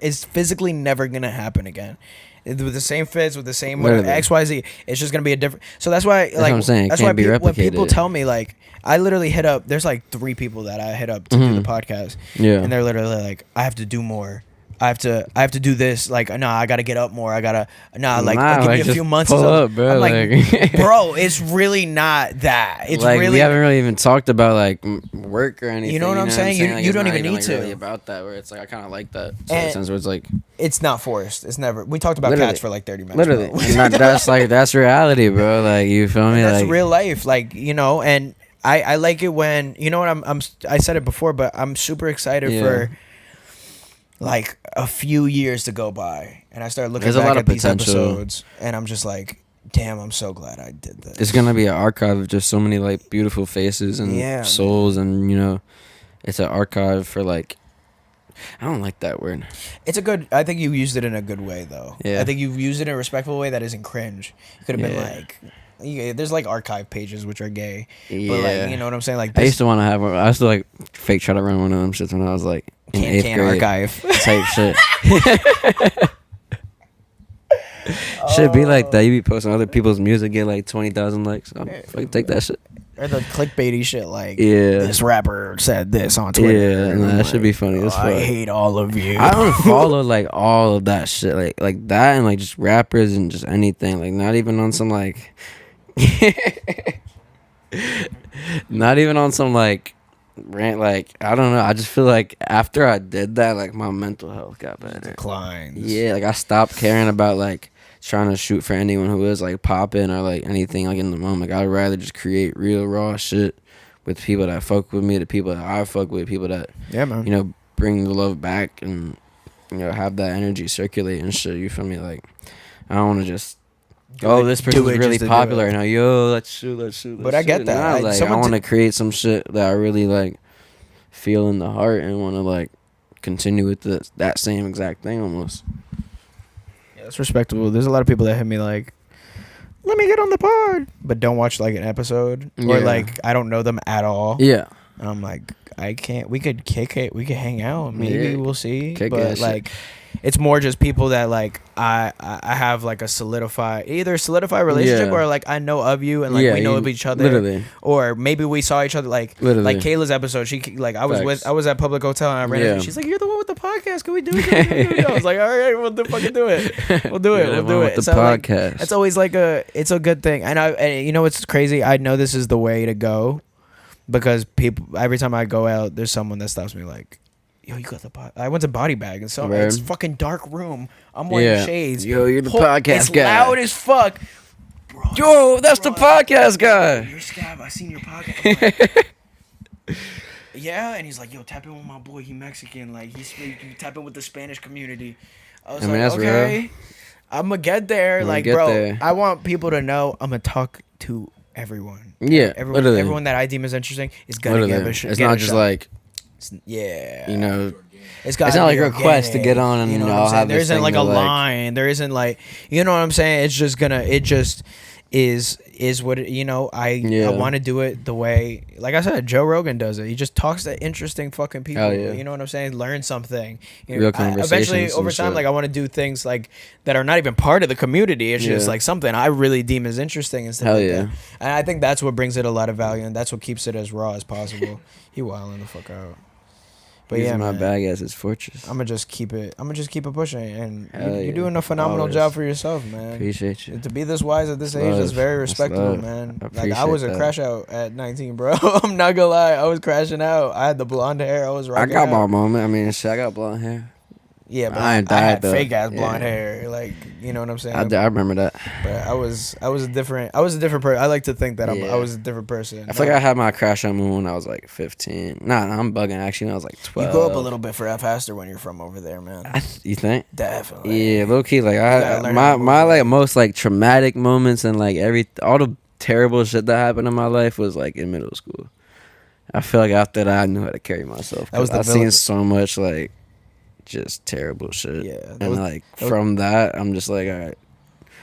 is physically never gonna happen again. With the same fits, with the same XYZ, it's just gonna be a different. So that's why, like, I'm saying. That's why when people tell me, like, I literally hit up. There's like 3 people that I hit up to do the podcast, and they're literally like, I have to do more. I have to do this. Like, nah, I gotta get up more. I gotta, give me a few months. Pull up, bro. I'm like, bro, it's really not that. It's like, really, we haven't really even talked about like work or anything. You know what I'm saying? Like, you don't even need like, to. Really about that, where it's like I kind of like that. So in a sense where it's like it's not forced. It's never. We talked about cats for like 30 minutes. Literally, and that's reality, bro. Like, you feel me? That's like real life. Like, you know, and I like it when, you know what, I said it before, but I'm super excited for like a few years to go by, and I start looking back at these episodes, and I'm just like, damn, I'm so glad I did this. It's gonna be an archive of just so many like beautiful faces and souls, and you know, it's an archive for like, I don't like that word. It's a good. I think you used it in a good way, though. Yeah. I think you've used it in a respectful way that isn't cringe. It could have been like, there's like archive pages which are gay, but like, you know what I'm saying. Like, I used to want to have. I used to like fake try to run one of them shits when I was like in 8th grade. Archive type shit. Should be like that. You be posting other people's music, get like 20,000 likes. Fucking take that shit. Or the clickbaity shit, like, this rapper said this on Twitter. Yeah, that should be funny. I hate all of you. I don't follow like all of that shit, like that, and like just rappers and just anything. Like, not even on some like, not even on some like rant. Like, I don't know. I just feel like after I did that, like my mental health got better. Declines. Yeah, like I stopped caring about like trying to shoot for anyone who is like popping or like anything like in the moment. Like, I'd rather just create real raw shit with people that fuck with me, the people that I fuck with, people that you know, bring the love back and, you know, have that energy circulate and shit. You feel me? Like, I don't want to just this person's really popular and let's shoot. But I get that. Nah, like, I want to create some shit that I really like feel in the heart and want to like continue with that same exact thing almost. That's respectable. There's a lot of people that hit me like, let me get on the pod, but don't watch like an episode, or like I don't know them at all. Yeah, and I'm like, I can't. We could kick it. We could hang out. Maybe we'll see. But like, it's more just people that like I have like a solidified relationship, or like I know of you and like we know of each other. Literally. Or maybe we saw each other like Kayla's episode. She like I was at Public Hotel and I ran into. She's like, you're the one with the podcast. Can we do it? I was like, all right, we'll fucking do it. We'll do it. We'll do it. The podcast. Like, it's always like it's a good thing. And you know what's crazy? I know this is the way to go, because people, every time I go out, there's someone that stops me like, yo, you got the pod. I went to Body Bag, and so it's fucking dark room. I'm wearing shades. Yo, you're the podcast guy. It's loud as fuck. Bro, yo, that's the podcast guy. You're Scab. I seen your podcast. Like, yeah, and he's like, yo, tap in with my boy. He Mexican. Like, you tap in with the Spanish community. I was like, that's okay. Real. I'm gonna get there. Like, bro, I want people to know I'm gonna talk to everyone. Yeah, everyone that I deem as interesting is gonna give a shit. It's not just like, you know, it's not like a request to get on and, you know, have there isn't like a line. There isn't like, you know what I'm saying? It's just it just is what you know. I want to do it the way, like I said, Joe Rogan does it. He just talks to interesting fucking people. You know what I'm saying? Learn something. You know, real conversations. Eventually, over time, like I want to do things like that are not even part of the community. It's just like something I really deem as interesting and stuff like that. And I think that's what brings it a lot of value, and that's what keeps it as raw as possible. He wilding the fuck out. But using my bag as his fortress. I'm gonna just keep it pushing, and you're doing a phenomenal job for yourself, man. Appreciate you. To be this wise at this age is very respectable, man. Like, I was a crash out at 19, bro. I'm not gonna lie, I was crashing out. I had the blonde hair. I was rocking. I got my moment. I mean, shit, I got blonde hair. Yeah, but I ain't I dyed, had though. fake ass blonde Yeah. hair, like, you know what I'm saying. I remember that. But I was a different person. I like to think that I Yeah. was a different person. I feel like I had my crash on Moon when I was like 15. Nah, I'm bugging. Actually, when I was like 12. You grow up a little bit faster when you're from over there, man. You think? Definitely. Yeah, low key. Like gotta learn how my to move, like like- most like traumatic moments and like all the terrible shit that happened in my life was like in middle school. I feel like after that I knew how to carry myself. That was the I've seen village. so much like just terrible shit. Yeah, And from that I'm just like, all right.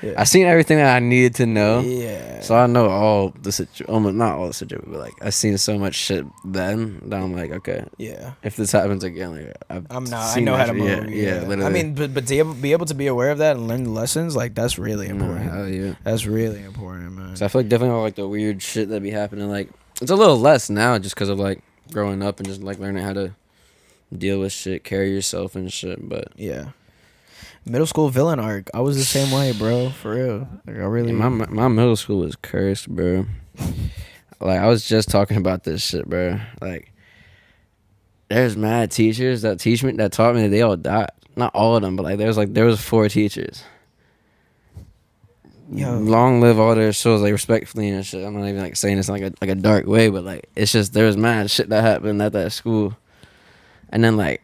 Yeah. I seen everything that I needed to know. Yeah. So I know all the almost not all the situation, but like I seen so much shit then that I'm like, okay, Yeah. if this happens again, like I know how to move. Yeah, literally. I mean, but to be able to be aware of that and learn the lessons, like that's really important. Hell yeah. That's really important, man. So I feel like definitely all like the weird shit that be happening. Like it's a little less now just because of like growing up and just like learning how to deal with shit, carry yourself and shit. But Yeah. Middle school villain arc. I was the same way, bro. For real. Like I really. yeah, my middle school was cursed, bro. Like I was just talking about this shit, bro. Like there's mad teachers that taught me that they all died. Not all of them, but like there was 4 teachers. Yo. Long live all their shows, like respectfully and shit. I'm not even like saying this in like a dark way, but like it's just there was mad shit that happened at that school, and then like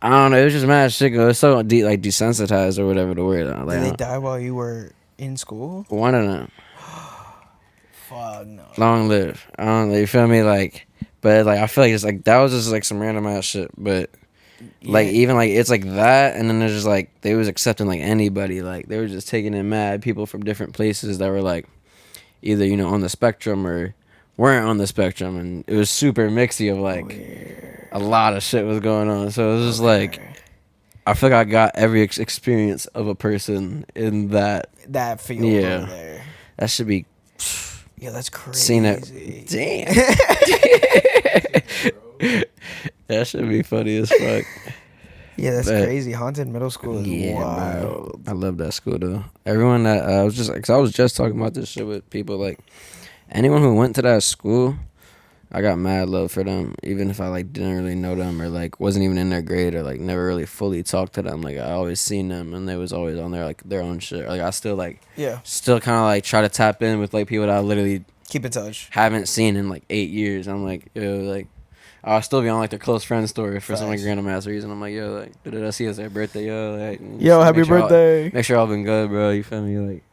I don't know, it was just mad shit. It was so like desensitized or whatever the word. Like, Did they die while you were in school? One of them. Fuck no. Long live. I don't know. You feel me? Like, but like I feel like it's like that was just like some random ass shit, but. Like even like it's like that, and then there's just like they was accepting like anybody, like they were just taking in mad people from different places that were like either on the spectrum or weren't on the spectrum, and it was super mixy of like a lot of shit was going on. So it was just like I feel like I got every experience of a person in that field yeah. over there. That should be Yeah, that's crazy. seen it. Damn. That should be funny as fuck. Yeah, that's But, crazy. Haunted middle school is wild. Bro. I love that school though. Everyone that I was just talking about this shit with people, like anyone who went to that school, I got mad love for them. Even if I like didn't really know them or like wasn't even in their grade or like never really fully talked to them, like I always seen them and they was always on their own shit. Like I still kind of like try to tap in with like people that I literally keep in touch, haven't seen in like 8 years. I'm like, yo, like I'll still be on like their close friend story for some like random ass reason. I'm like, yo, like did I see it's their birthday, yo, like happy birthday. Make sure all been good, bro. You feel me? Like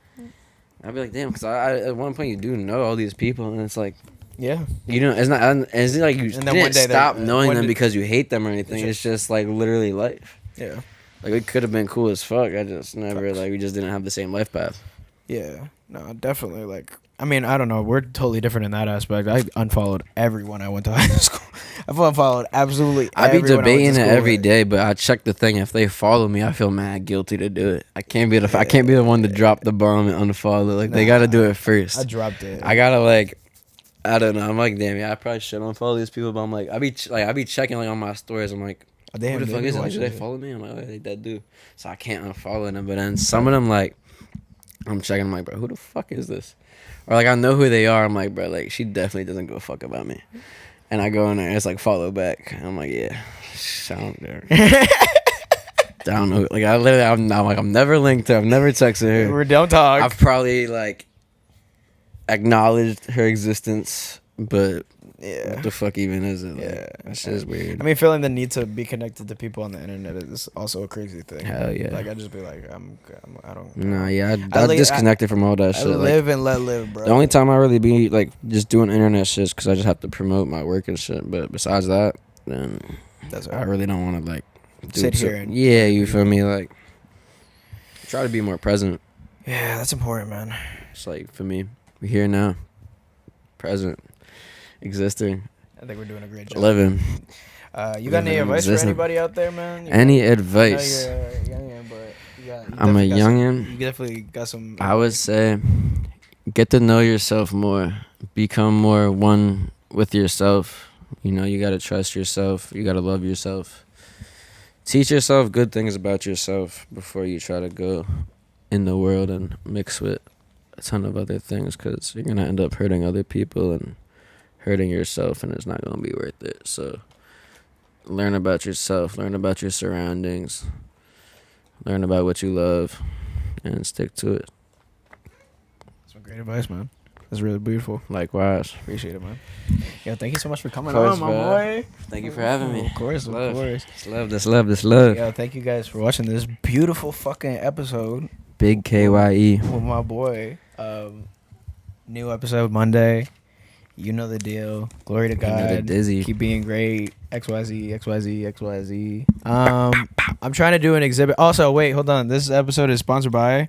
I'd be like, damn, because I at one point you do know all these people, and it's like, yeah, it's not. It's like you and then didn't one day stop knowing them because you hate them or anything. It's just like literally life. Yeah, like it could have been cool as fuck. I just never like we just didn't have the same life path. Yeah, no, definitely. Like, I mean, I don't know. We're totally different in that aspect. I unfollowed everyone I went to high school. I've unfollowed absolutely I be everyone debating I went to it school every with. day, but I check the thing. If they follow me, I feel mad guilty to do it. I can't be the one to drop the bomb and unfollow. Like they gotta do it first. I dropped it. I gotta like, I don't know. I'm like, damn, yeah, I probably should unfollow these people, but I'm like, I be checking like on my stories. I'm like, who the fuck is it? Like, do they follow me? I'm like, oh, they that do. So I can't unfollow them. But then some of them like, I'm checking. I'm like, bro, who the fuck is this? Or like I know who they are. I'm like, bro, like she definitely doesn't give a fuck about me. And I go in there, it's like follow back. I'm like, yeah, sound there. I don't know. Like I'm never linked to her. I've never texted her. We don't talk. I've probably like acknowledged her existence, but what the fuck even is it? Like, that shit is weird. I mean, feeling the need to be connected to people on the internet is also a crazy thing. Hell yeah. Like I just be like, I don't. Nah, yeah, I disconnected from all that shit. Live and let live, bro. The only time I really be like just doing internet shit is because I just have to promote my work and shit. But besides that, then I really don't want to like sit here. And you feel me? Like try to be more present. Yeah, that's important, man. It's like for me, we're here now, present, existing. I think we're doing a great job. Living. You got any advice for anybody out there, man? Any advice? I know you're a youngin', but I'm a youngin'. You definitely got some. I would say, get to know yourself more. Become more one with yourself. You gotta trust yourself. You gotta love yourself. Teach yourself good things about yourself before you try to go in the world and mix with a ton of other things, because you're gonna end up hurting other people and hurting yourself, and it's not gonna be worth it. So learn about yourself, learn about your surroundings, learn about what you love, and stick to it. Some great advice, man. That's really beautiful. Likewise. Appreciate it, man. Yo, thank you so much for coming Of course, on, my bro. boy. Thank you for having me. Of course, of Love. course. This love. Yo, thank you guys for watching this beautiful fucking episode Big KYE. with my boy. New episode Monday. You know the deal. Glory to You know the God. dizzy. Keep being great. XYZ. I'm trying to do an exhibit. Also, wait, hold on. This episode is sponsored by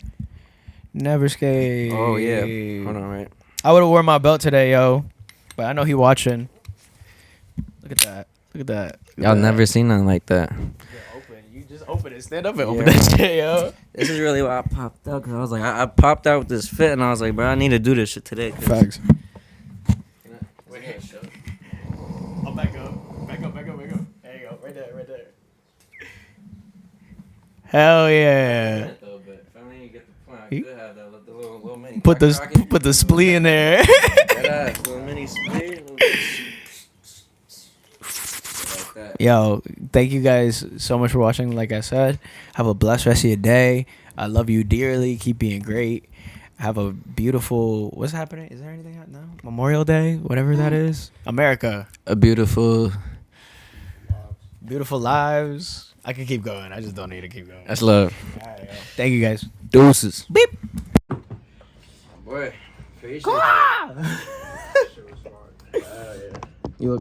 Never Skate. Oh yeah. Hold on, right. I would have worn my belt today, yo. But I know he watching. Look at that. Look at Y'all that. never seen nothing like that. Open. You just open it. Stand up and open Yeah. that shit, yo. This is really why I popped out, because I was like, I popped out with this fit, and I was like, bro, I need to do this shit today. Facts. Wait, I'll back up. Back up. There you go. Right there. Hell yeah. Put the splee in there. Little mini split. Yo, thank you guys so much for watching. Like I said, have a blessed rest of your day. I love you dearly. Keep being great. Have a beautiful. What's happening? Is there anything out now? Memorial Day, whatever that is. America. A beautiful. Beautiful lives. I can keep going. I just don't need to keep going. That's love. All right, yo. Thank you guys. Deuces. Beep. Boy, appreciate Ah! it.